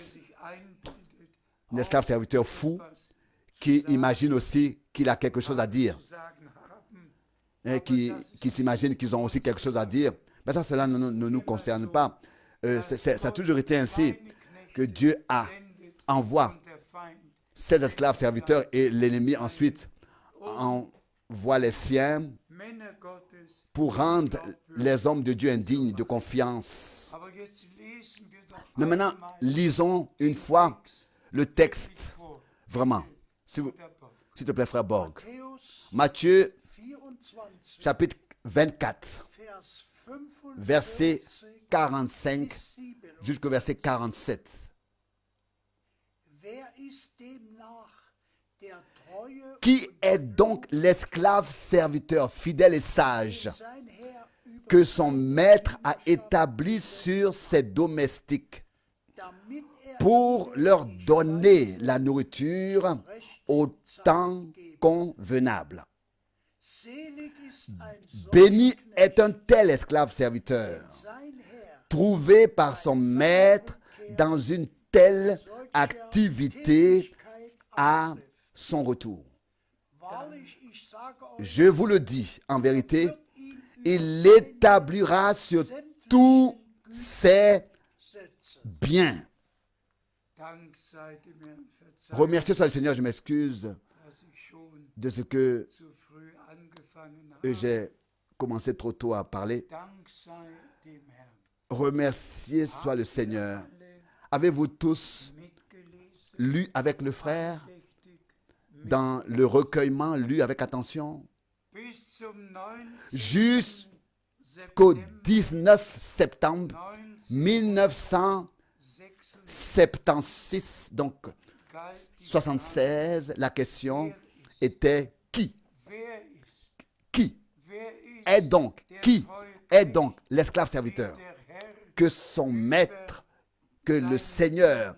[SPEAKER 1] esclave serviteur fou qui imagine aussi qu'il a quelque chose à dire. Et qui s'imaginent qu'ils ont aussi quelque chose à dire. Mais ça, cela ne nous concerne pas. Ça a toujours été ainsi que Dieu envoie ses esclaves serviteurs et l'ennemi ensuite envoie les siens pour rendre les hommes de Dieu indignes de confiance. Mais maintenant, lisons une fois le texte. Vraiment. S'il te plaît, frère Borg. Matthieu, chapitre 24, verset 45 jusqu'au verset 47. Qui est donc l'esclave serviteur fidèle et sage que son maître a établi sur ses domestiques pour leur donner la nourriture au temps convenable? Béni est un tel esclave serviteur, trouvé par son maître dans une telle activité à son retour. Je vous le dis, en vérité, il l'établira sur tous ses biens. Remerciez soit le Seigneur, je m'excuse de ce que j'ai commencé trop tôt à parler. Remerciez soit le Seigneur. Avez-vous tous lu avec le frère dans le recueillement, lu avec attention, jusqu'au 19 septembre 1976, donc 76, la question était qui est donc l'esclave serviteur que son maître, que le Seigneur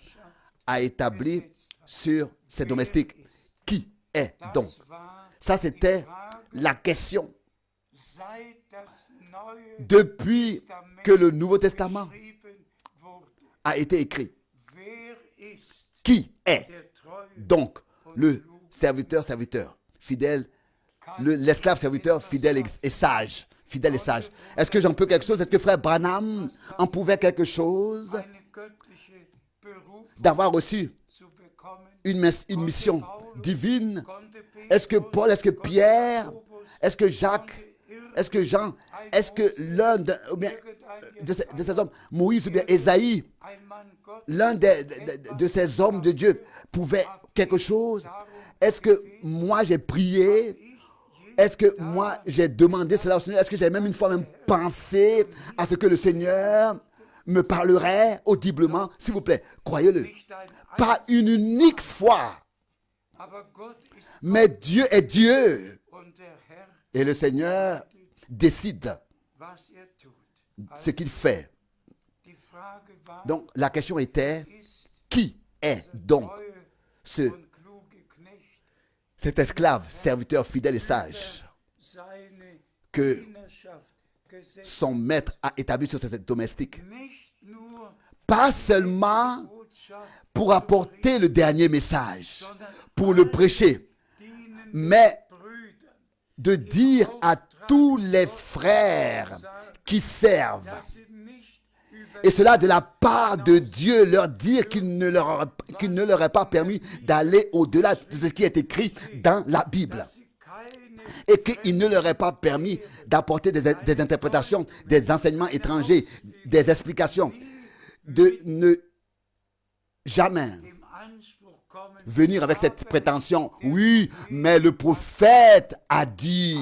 [SPEAKER 1] a établi sur ses domestiques? Qui est donc? Ça, c'était la question. Depuis que le Nouveau Testament a été écrit, qui est donc le serviteur fidèle, l'esclave serviteur fidèle et sage? fidèle et sage. Est-ce que j'en peux quelque chose? Est-ce que frère Branham en pouvait quelque chose d'avoir reçu une mission divine? Est-ce que Paul, est-ce que Pierre, est-ce que Jacques, est-ce que Jean, est-ce que l'un de ces hommes, Moïse ou bien Ésaïe, l'un de ces hommes de Dieu pouvait quelque chose? Est-ce que moi j'ai prié? Est-ce que moi j'ai demandé cela au Seigneur? Est-ce que j'ai même une fois même pensé à ce que le Seigneur me parlerait audiblement? S'il vous plaît, croyez-le. Pas une unique fois. Mais Dieu est Dieu. Et le Seigneur décide ce qu'il fait. Donc la question était, qui est donc cet esclave, serviteur fidèle et sage que son maître a établi sur ses domestiques? Pas seulement pour apporter le dernier message, pour le prêcher, mais de dire à tous les frères qui servent, et cela de la part de Dieu, leur dire qu'il ne leur est pas permis d'aller au-delà de ce qui est écrit dans la Bible. Et qu'il ne leur est pas permis d'apporter des interprétations, des enseignements étrangers, des explications, de ne jamais venir avec cette prétention. Oui, mais le prophète a dit.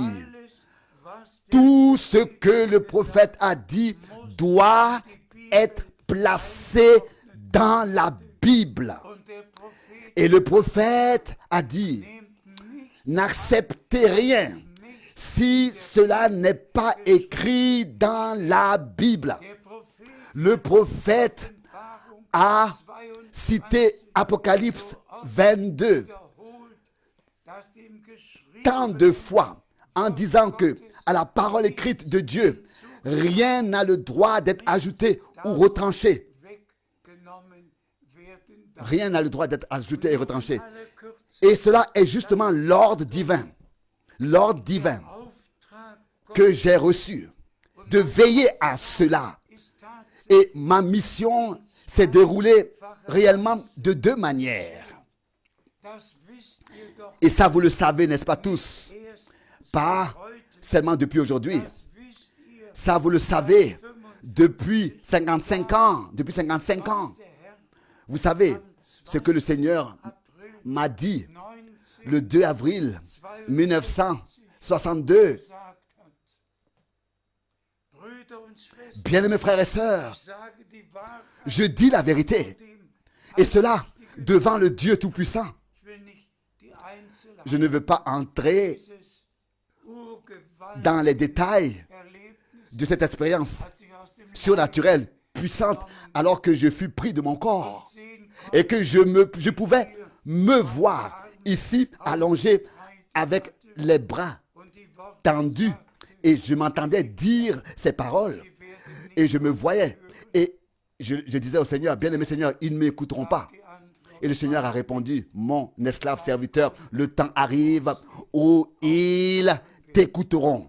[SPEAKER 1] Tout ce que le prophète a dit doit être placé dans la Bible. Et le prophète a dit, n'acceptez rien si cela n'est pas écrit dans la Bible. Le prophète a cité Apocalypse 22 tant de fois en disant que à la parole écrite de Dieu, rien n'a le droit d'être ajouté ou retranché. Rien n'a le droit d'être ajouté et retranché. Et cela est justement l'ordre divin. L'ordre divin que j'ai reçu de veiller à cela. Et ma mission s'est déroulée réellement de deux manières. Et ça, vous le savez, n'est-ce pas tous? Pas seulement depuis aujourd'hui. Ça, vous le savez, depuis 55 ans. Depuis 55 ans. Vous savez ce que le Seigneur m'a dit le 2 avril 1962. Bien-aimés frères et sœurs, je dis la vérité. Et cela devant le Dieu Tout-Puissant. Je ne veux pas entrer dans les détails de cette expérience surnaturelle, puissante, alors que je fus pris de mon corps et que je pouvais me voir ici allongé avec les bras tendus et je m'entendais dire ces paroles et je me voyais et je disais au Seigneur, bien-aimé Seigneur, ils ne m'écouteront pas. Et le Seigneur a répondu, mon esclave serviteur, le temps arrive où ils t'écouteront.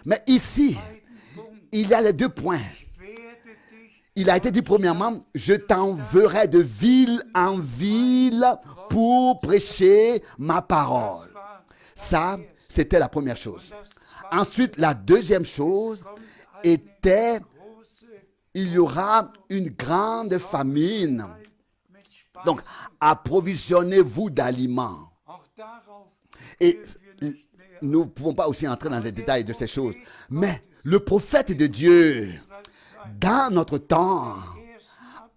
[SPEAKER 1] Mais ici, il y a les deux points. Il a été dit premièrement, je t'enverrai de ville en ville pour prêcher ma parole. Ça, c'était la première chose. Ensuite, la deuxième chose était, il y aura une grande famine. Donc, approvisionnez-vous d'aliments. Et nous ne pouvons pas aussi entrer dans les détails de ces choses. Mais le prophète de Dieu, dans notre temps,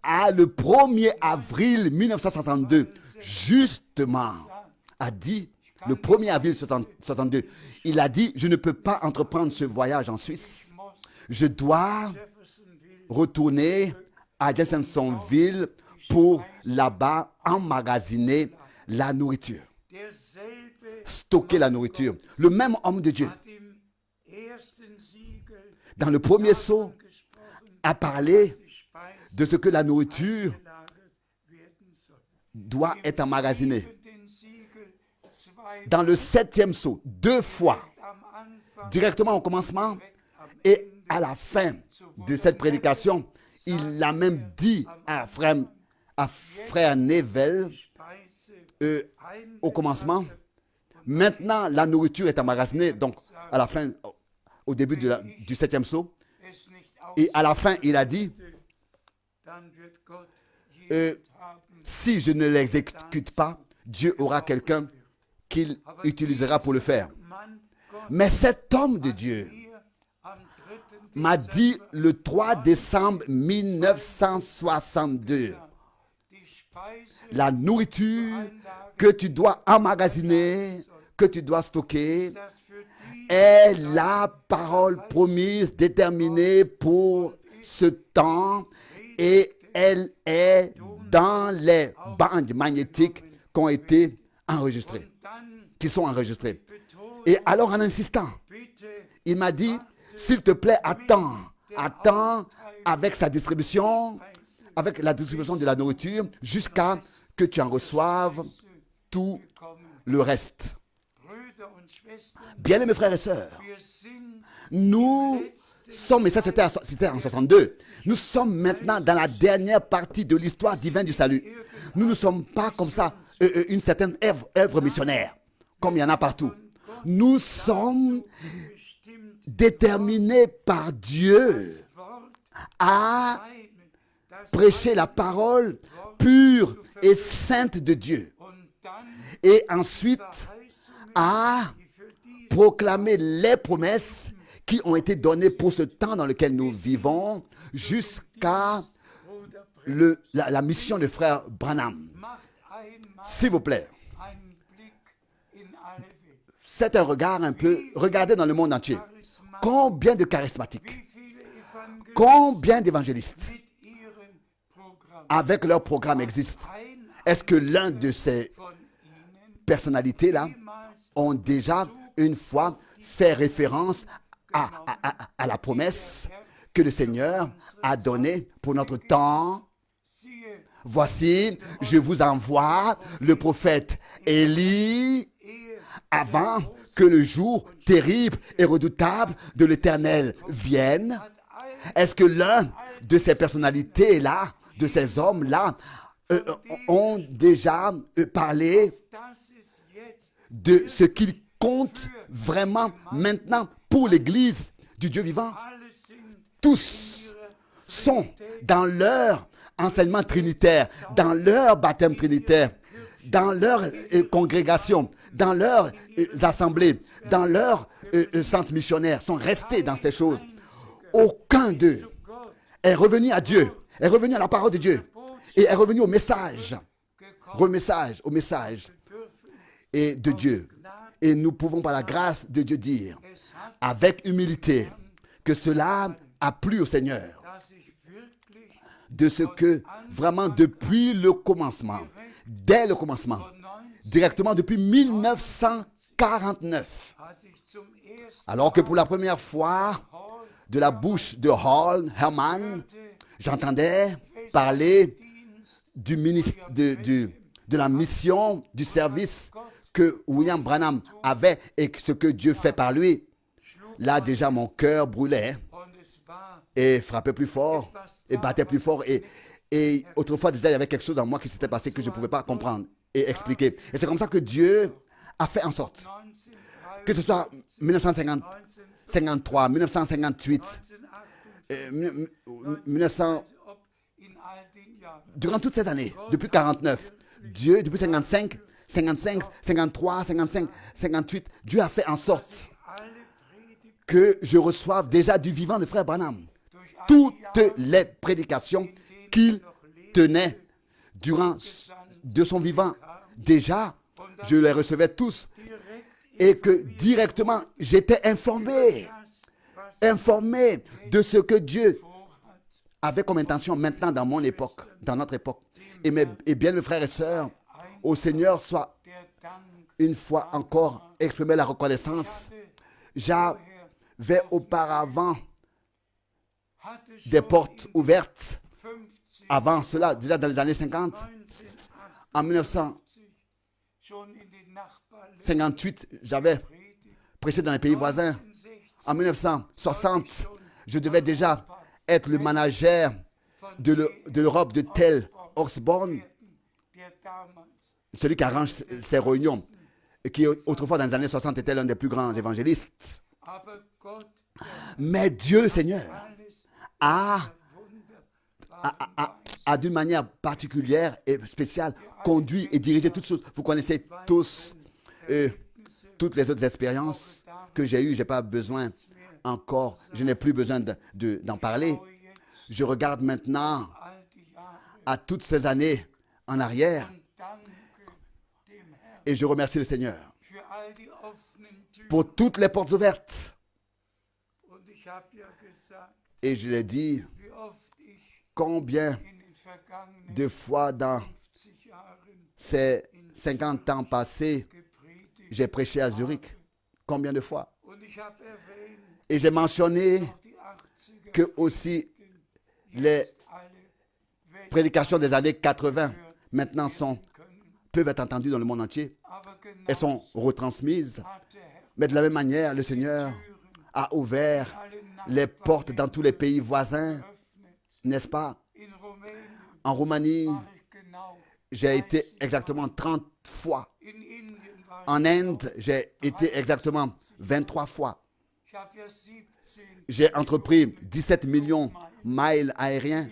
[SPEAKER 1] le 1er avril 1962, justement, a dit, le 1er avril 1962, il a dit, je ne peux pas entreprendre ce voyage en Suisse. Je dois retourner à Jeffersonville pour là-bas emmagasiner la nourriture, stocker la nourriture. Le même homme de Dieu, dans le premier sceau, a parlé de ce que la nourriture doit être emmagasinée. Dans le 7e sceau, 2 fois, directement au commencement et à la fin de cette prédication, il a même dit à frère Neville au commencement, maintenant la nourriture est emmagasinée, donc à la fin, au début du 7e sceau, et à la fin il a dit, si je ne l'exécute pas, Dieu aura quelqu'un qu'il utilisera pour le faire. Mais cet homme de Dieu m'a dit le 3 décembre 1962, la nourriture que tu dois emmagasiner, que tu dois stocker, est la parole promise, déterminée pour ce temps, et elle est dans les bandes magnétiques qui ont été enregistrées, qui sont enregistrées. Et alors, en insistant, il m'a dit, s'il te plaît, attends avec sa distribution, avec la distribution de la nourriture, jusqu'à que tu en reçoives tout le reste. Bien-aimés frères et sœurs, nous sommes, et ça c'était en 62, nous sommes maintenant dans la dernière partie de l'histoire divine du salut. Nous ne sommes pas comme ça une certaine œuvre missionnaire, comme il y en a partout. Nous sommes déterminés par Dieu à prêcher la parole pure et sainte de Dieu. Et ensuite, à proclamer les promesses qui ont été données pour ce temps dans lequel nous vivons, jusqu'à la mission de frère Branham. S'il vous plaît, c'est un regard un peu, regardez dans le monde entier. Combien de charismatiques, combien d'évangélistes avec leur programme existent? Est-ce que l'un de ces personnalités-là ont déjà une fois fait référence à la promesse que le Seigneur a donnée pour notre temps? Voici, je vous envoie le prophète Élie avant que le jour terrible et redoutable de l'Éternel vienne. Est-ce que l'un de ces personnalités-là, de ces hommes-là, ont déjà parlé de ce qu'ils comptent vraiment maintenant pour l'Église du Dieu vivant? Tous sont dans leur enseignement trinitaire, dans leur baptême trinitaire, dans leur congrégation, dans leurs assemblées, dans leurs centres missionnaires, sont restés dans ces choses. Aucun d'eux est revenu à Dieu, est revenu à la parole de Dieu, et est revenu au message et de Dieu. Et nous pouvons par la grâce de Dieu dire, avec humilité, que cela a plu au Seigneur, de ce que vraiment depuis le commencement, dès le commencement, directement depuis 1949, alors que pour la première fois, de la bouche de Herman, j'entendais parler de la mission, du service que William Branham avait et ce que Dieu fait par lui. Là, déjà, mon cœur brûlait et frappait plus fort et battait plus fort. Et autrefois, déjà, il y avait quelque chose en moi qui s'était passé que je ne pouvais pas comprendre et expliquer. Et c'est comme ça que Dieu a fait en sorte que ce soit 1953, 1958, 1900, durant toutes ces années, depuis 49, Dieu, depuis 55, 53, 55, 58, Dieu a fait en sorte que je reçoive déjà du vivant le frère Branham toutes les prédications qu'il tenait durant de son vivant. Déjà, je les recevais tous et que directement, j'étais informé de ce que Dieu avait comme intention maintenant dans mon époque, dans notre époque. Et bien, mes frères et sœurs, au Seigneur soit une fois encore exprimé la reconnaissance. J'avais auparavant des portes ouvertes. Avant cela, déjà dans les années 50, en 1958, j'avais prêché dans les pays voisins. En 1960, je devais déjà être le manager de l'Europe de Tel Oxborn, celui qui arrange ces réunions, et qui autrefois dans les années 60 était l'un des plus grands évangélistes. Mais Dieu le Seigneur a d'une manière particulière et spéciale conduit et dirigé toutes choses. Vous connaissez tous toutes les autres expériences que j'ai eues. Je n'ai pas besoin encore, je n'ai plus besoin d'en parler. Je regarde maintenant à toutes ces années en arrière et je remercie le Seigneur pour toutes les portes ouvertes. Et je l'ai dit, combien de fois dans ces 50 ans passés, j'ai prêché à Zurich. Combien de fois? Et j'ai mentionné que aussi les prédications des années 80 maintenant peuvent être entendues dans le monde entier. Elles sont retransmises. Mais de la même manière, le Seigneur a ouvert les portes dans tous les pays voisins, n'est-ce pas? En Roumanie, j'ai été exactement 30 fois. En Inde, j'ai été exactement 23 fois. J'ai entrepris 17 millions de miles aériens.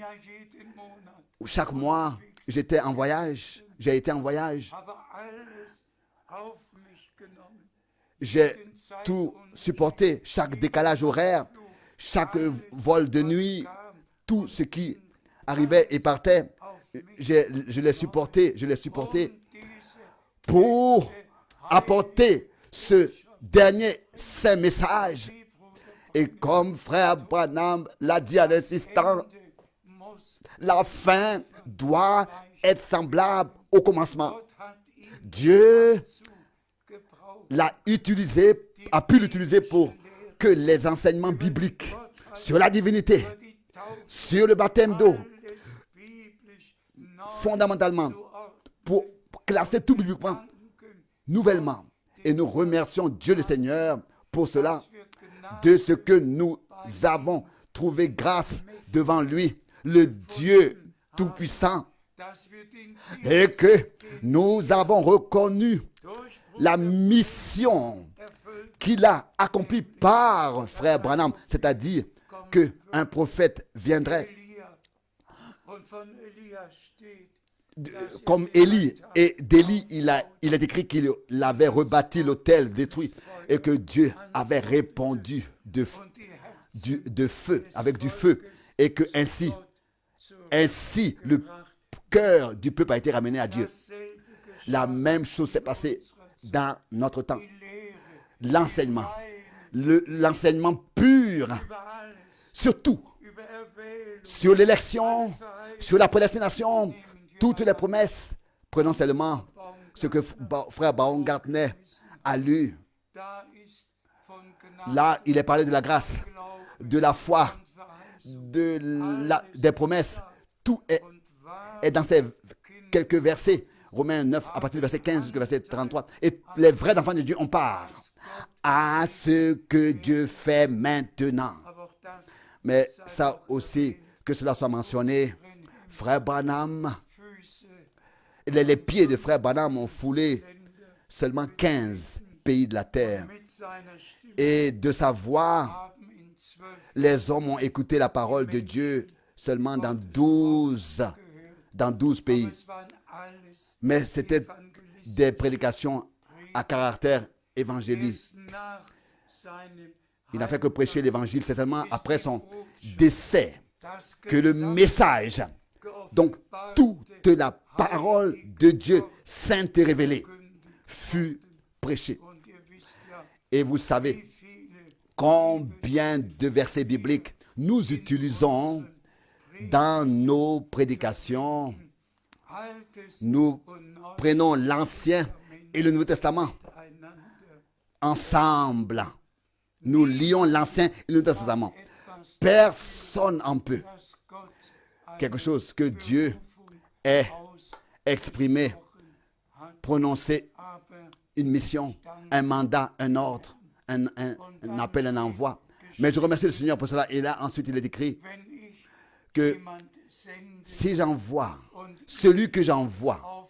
[SPEAKER 1] Chaque mois, j'étais en voyage. J'ai été en voyage. J'ai tout supporté, chaque décalage horaire, chaque vol de nuit, tout ce qui arrivait et partait. Je l'ai supporté pour apporter ce dernier saint message. Et comme frère Branham l'a dit en insistant, la fin doit être semblable au commencement. Dieu a pu l'utiliser pour que les enseignements bibliques sur la divinité, sur le baptême d'eau, fondamentalement, pour classer tout bibliquement, nouvellement. Et nous remercions Dieu le Seigneur pour cela, de ce que nous avons trouvé grâce devant lui, le Dieu Tout-Puissant, et que nous avons reconnu la mission qu'il a accomplie par frère Branham, c'est-à-dire qu'un prophète viendrait comme Élie, et d'Élie il est écrit qu'il avait rebâti l'autel détruit et que Dieu avait répondu de feu, avec du feu, et que ainsi le cœur du peuple a été ramené à Dieu. La même chose s'est passée dans notre temps. L'enseignement pur, surtout sur l'élection, sur la prédestination, toutes les promesses. Prenons seulement ce que frère Baumgartner a lu. Là, il est parlé de la grâce, de la foi, des promesses. Tout est dans ces quelques versets. Romains 9, à partir du verset 15 jusqu'au verset 33. Et les vrais enfants de Dieu, on part à ce que Dieu fait maintenant. Mais ça aussi, que cela soit mentionné, frère Branham, les pieds de frère Branham ont foulé seulement 15 pays de la terre. Et de sa voix, les hommes ont écouté la parole de Dieu seulement dans 12 pays. Mais c'était des prédications à caractère évangélique. Il n'a fait que prêcher l'évangile. C'est seulement après son décès que le message, donc toute la parole de Dieu sainte et révélée, fut prêchée. Et vous savez combien de versets bibliques nous utilisons dans nos prédications. Nous prenons l'Ancien et le Nouveau Testament ensemble. Nous lions l'Ancien et le Nouveau Testament. Personne en peut. Quelque chose que Dieu ait exprimé, prononcé, une mission, un mandat, un ordre, un appel, un envoi. Mais je remercie le Seigneur pour cela. Et là, ensuite, il est écrit que si j'envoie, celui que j'envoie,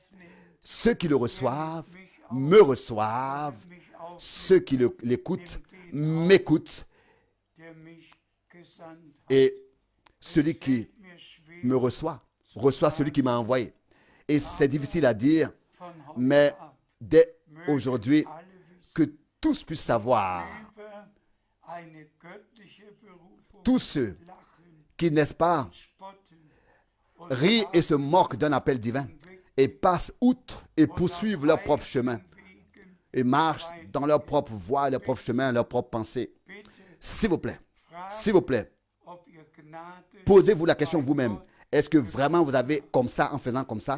[SPEAKER 1] ceux qui le reçoivent, me reçoivent, ceux qui l'écoutent, m'écoutent, et celui qui me reçoit, reçoit celui qui m'a envoyé. Et c'est difficile à dire, mais dès aujourd'hui, que tous puissent savoir, tous ceux qui, n'est-ce pas, rient et se moquent d'un appel divin et passent outre et poursuivent leur propre chemin et marchent dans leur propre voie, leur propre chemin, leur propre pensée. S'il vous plaît, posez-vous la question vous-même. Est-ce que vraiment vous avez comme ça, en faisant comme ça,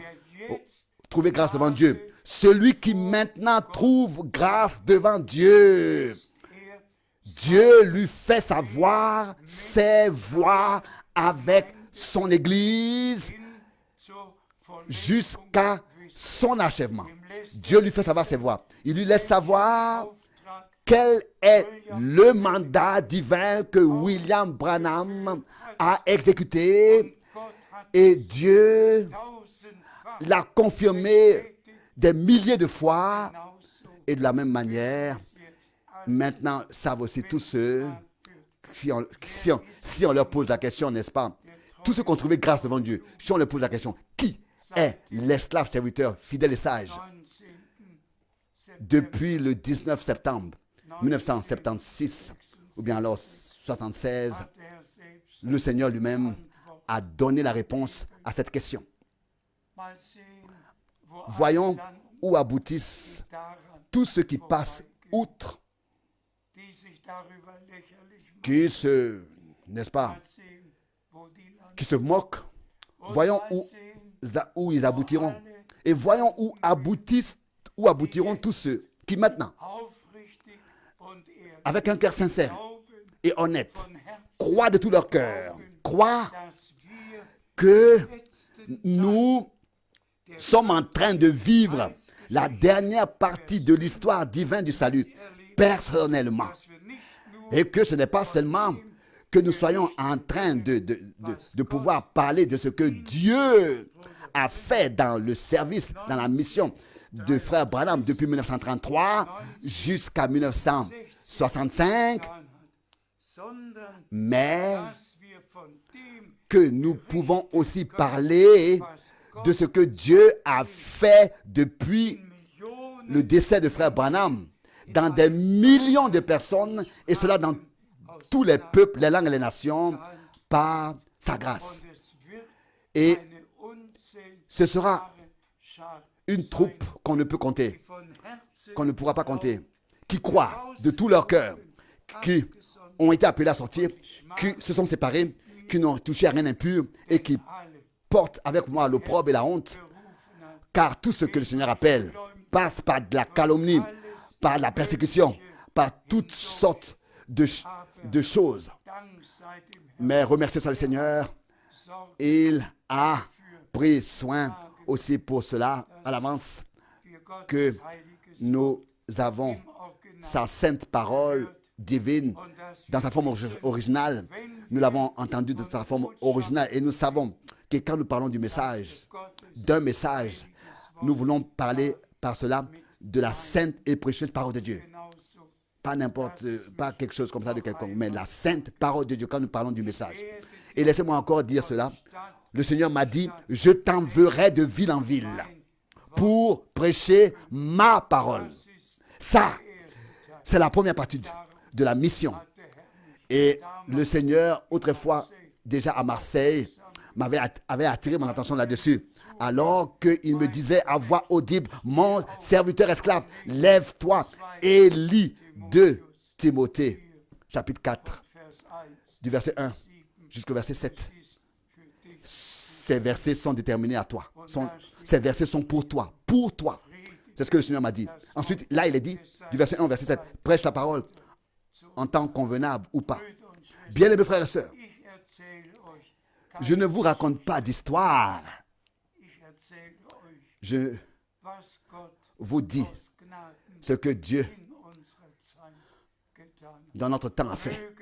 [SPEAKER 1] trouvé grâce devant Dieu? Celui qui maintenant trouve grâce devant Dieu, Dieu lui fait savoir ses voies avec son Église jusqu'à son achèvement. Dieu lui fait savoir ses voies. Il lui laisse savoir quel est le mandat divin que William Branham a exécuté, et Dieu l'a confirmé des milliers de fois. Et de la même manière, maintenant savent aussi tous ceux, si on leur pose la question, n'est-ce pas, tous ceux qui ont trouvé grâce devant Dieu, si on leur pose la question, qui est l'esclave serviteur fidèle et sage? Depuis le 19 septembre 1976, ou bien alors 76, le Seigneur lui-même a donné la réponse à cette question. Voyons où aboutissent tous ceux qui passent outre, qui se, n'est-ce pas, qui se moquent. Voyons où ils aboutiront. Et voyons où aboutiront tous ceux qui maintenant, avec un cœur sincère et honnête, croient de tout leur cœur, croient que nous sommes en train de vivre la dernière partie de l'histoire divine du salut personnellement. Et que ce n'est pas seulement que nous soyons en train de pouvoir parler de ce que Dieu a fait dans le service, dans la mission de frère Branham depuis 1933 jusqu'à 1965, mais que nous pouvons aussi parler de ce que Dieu a fait depuis le décès de frère Branham dans des millions de personnes, et cela dans tous les peuples, les langues et les nations, par sa grâce. Et ce sera une troupe qu'on ne peut compter, qu'on ne pourra pas compter, qui croient de tout leur cœur, qui ont été appelés à sortir, qui se sont séparés, qui n'ont touché à rien d'impur et qui portent avec moi l'opprobre et la honte, car tout ce que le Seigneur appelle passe par de la calomnie, par la persécution, par toutes sortes de choses. Mais remerciez soit le Seigneur, il a pris soin aussi pour cela à l'avance, que nous avons sa sainte parole divine dans sa forme originale. Nous l'avons entendu dans sa forme originale et nous savons que quand nous parlons du message, d'un message, nous voulons parler par cela de la sainte et précieuse parole de Dieu. Pas n'importe, pas quelque chose comme ça de quelconque, mais la sainte parole de Dieu quand nous parlons du message. Et laissez-moi encore dire cela. Le Seigneur m'a dit, je t'enverrai de ville en ville pour prêcher ma parole. Ça, c'est la première partie de la mission. Et le Seigneur, autrefois, déjà à Marseille, avait attiré mon attention là-dessus. Alors qu'il me disait à voix audible, mon serviteur esclave, lève-toi et lis 2 Timothée, chapitre 4, du verset 1 jusqu'au verset 7. Ces versets sont déterminés à toi. Ces versets sont pour toi. Pour toi. C'est ce que le Seigneur m'a dit. Ensuite, là, il est dit, du verset 1 au verset 7, prêche la parole en temps convenable ou pas. Bien-aimés frères et sœurs, je ne vous raconte pas d'histoire. Je vous dis ce que Dieu dans notre temps a fait.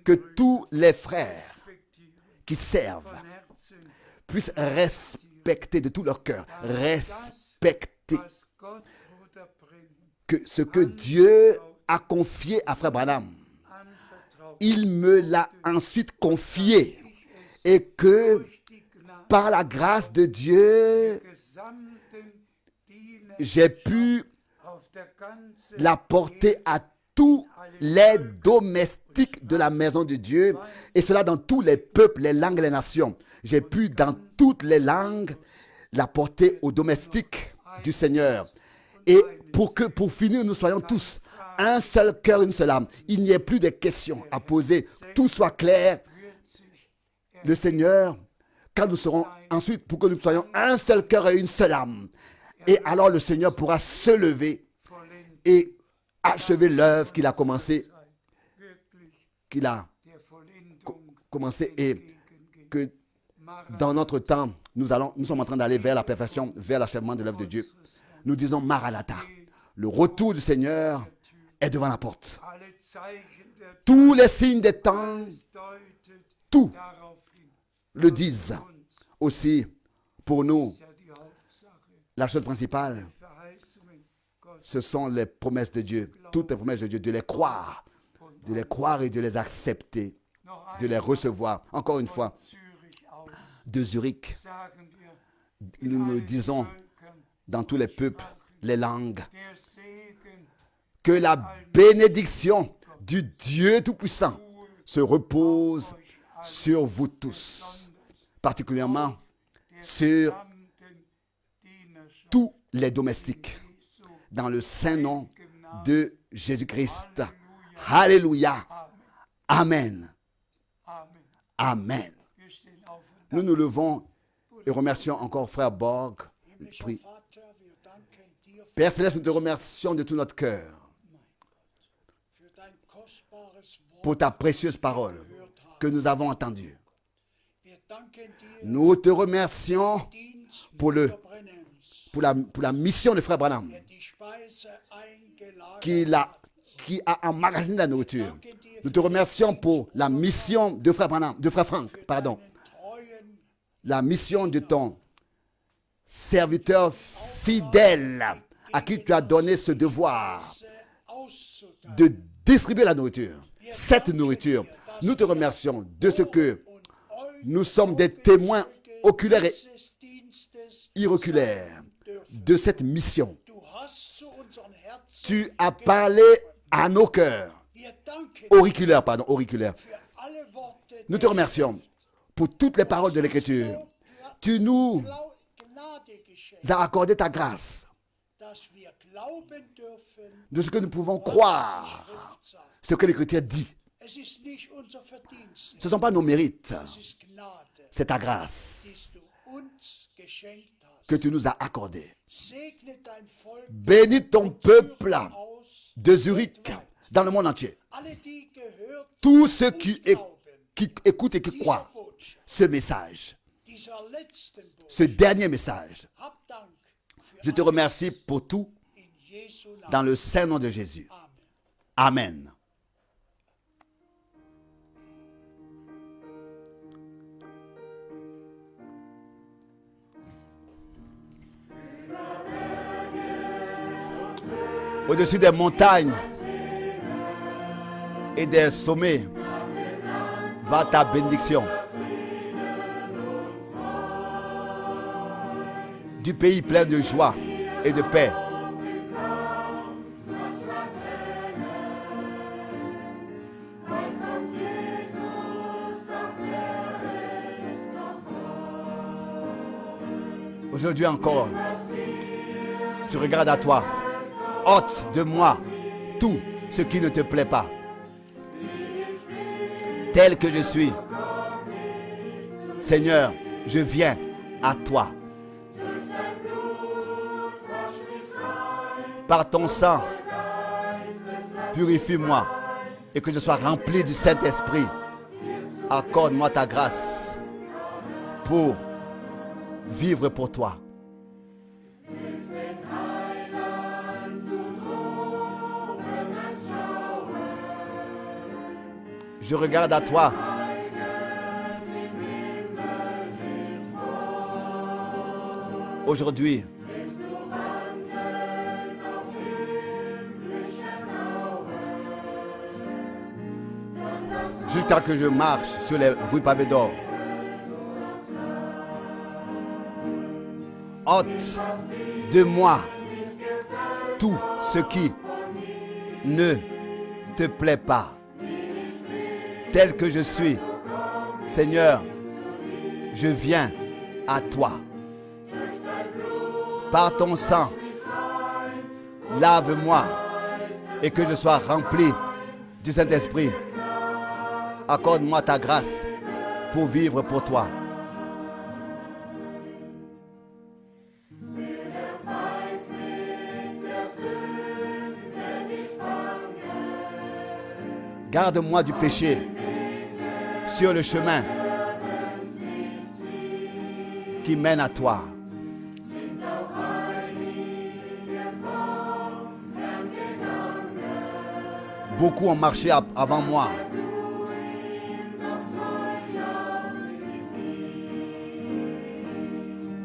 [SPEAKER 1] Que tous les frères qui servent puissent respecter de tout leur cœur, respecter que ce que Dieu a confié à Frère Branham, il me l'a ensuite confié, et que par la grâce de Dieu, j'ai pu la porter à tous les domestiques de la maison de Dieu, et cela dans tous les peuples, les langues et les nations. J'ai pu dans toutes les langues la porter aux domestiques du Seigneur. Et pour finir, nous soyons tous un seul cœur, une seule âme. Il n'y ait plus de questions à poser. Tout soit clair. Le Seigneur, quand nous serons ensuite, pour que nous soyons un seul cœur et une seule âme. Et alors le Seigneur pourra se lever et achever l'œuvre qu'il a commencé, et que dans notre temps, nous sommes en train d'aller vers la perfection, vers l'achèvement de l'œuvre de Dieu. Nous disons Maranatha. Le retour du Seigneur est devant la porte. Tous les signes des temps, tout le disent. Aussi, pour nous, la chose principale, ce sont les promesses de Dieu. Toutes les promesses de Dieu, de les croire et de les accepter, de les recevoir. Encore une fois, de Zurich, nous nous disons dans tous les peuples, les langues, que la bénédiction du Dieu Tout-Puissant se repose sur vous tous, particulièrement sur tous les domestiques, dans le saint nom de Jésus-Christ. Alléluia. Amen. Amen. Nous nous levons et remercions encore Frère Borg. Père Céleste, nous te remercions de tout notre cœur pour ta précieuse parole que nous avons entendue. Nous te remercions pour la mission de Frère Branham qui a emmagasiné la nourriture. Nous te remercions pour la mission de Frère Branham, de Frère Frank, la mission de ton serviteur fidèle à qui tu as donné ce devoir de distribuer la nourriture. Cette nourriture, nous te remercions de ce que nous sommes des témoins oculaires et iroculaires de cette mission. Tu as parlé à nos cœurs, auriculaires. Nous te remercions pour toutes les paroles de l'Écriture. Tu nous as accordé ta grâce de ce que nous pouvons croire, ce que l'Écriture dit. Ce ne sont pas nos mérites, c'est ta grâce que tu nous as accordée. Bénis ton peuple de Zurich, dans le monde entier. Tous ceux qui écoutent et qui croient ce message, ce dernier message. Je te remercie pour tout dans le saint nom de Jésus. Amen. Au-dessus des montagnes et des sommets va ta bénédiction. Du pays plein de joie et de paix. Aujourd'hui encore, tu regardes à toi. Ôte de moi tout ce qui ne te plaît pas. Tel que je suis. Seigneur, je viens à toi. Par ton sang, purifie-moi et que je sois rempli du Saint-Esprit. Accorde-moi ta grâce pour vivre pour toi. Je regarde à toi. Aujourd'hui, jusqu'à que je marche sur les rues pavées d'or. Ôte de moi tout ce qui ne te plaît pas. Tel que je suis, Seigneur, je viens à toi. Par ton sang, lave-moi et que je sois rempli du Saint-Esprit. Accorde-moi ta grâce pour vivre pour toi. Garde-moi du péché sur le chemin qui mène à toi. Beaucoup ont marché avant moi.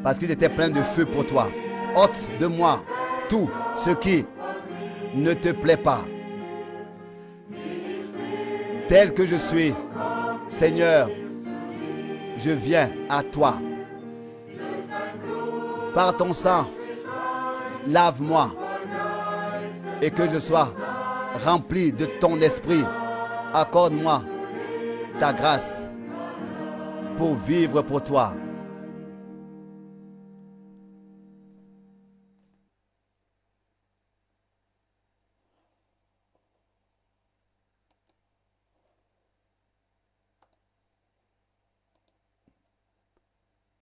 [SPEAKER 1] Parce qu'ils étaient pleins de feu pour toi. Ôte de moi tout ce qui ne te plaît pas. Tel que je suis, Seigneur, je viens à toi. Par ton sang, lave-moi et que je sois rempli de ton esprit. Accorde-moi ta grâce pour vivre pour toi.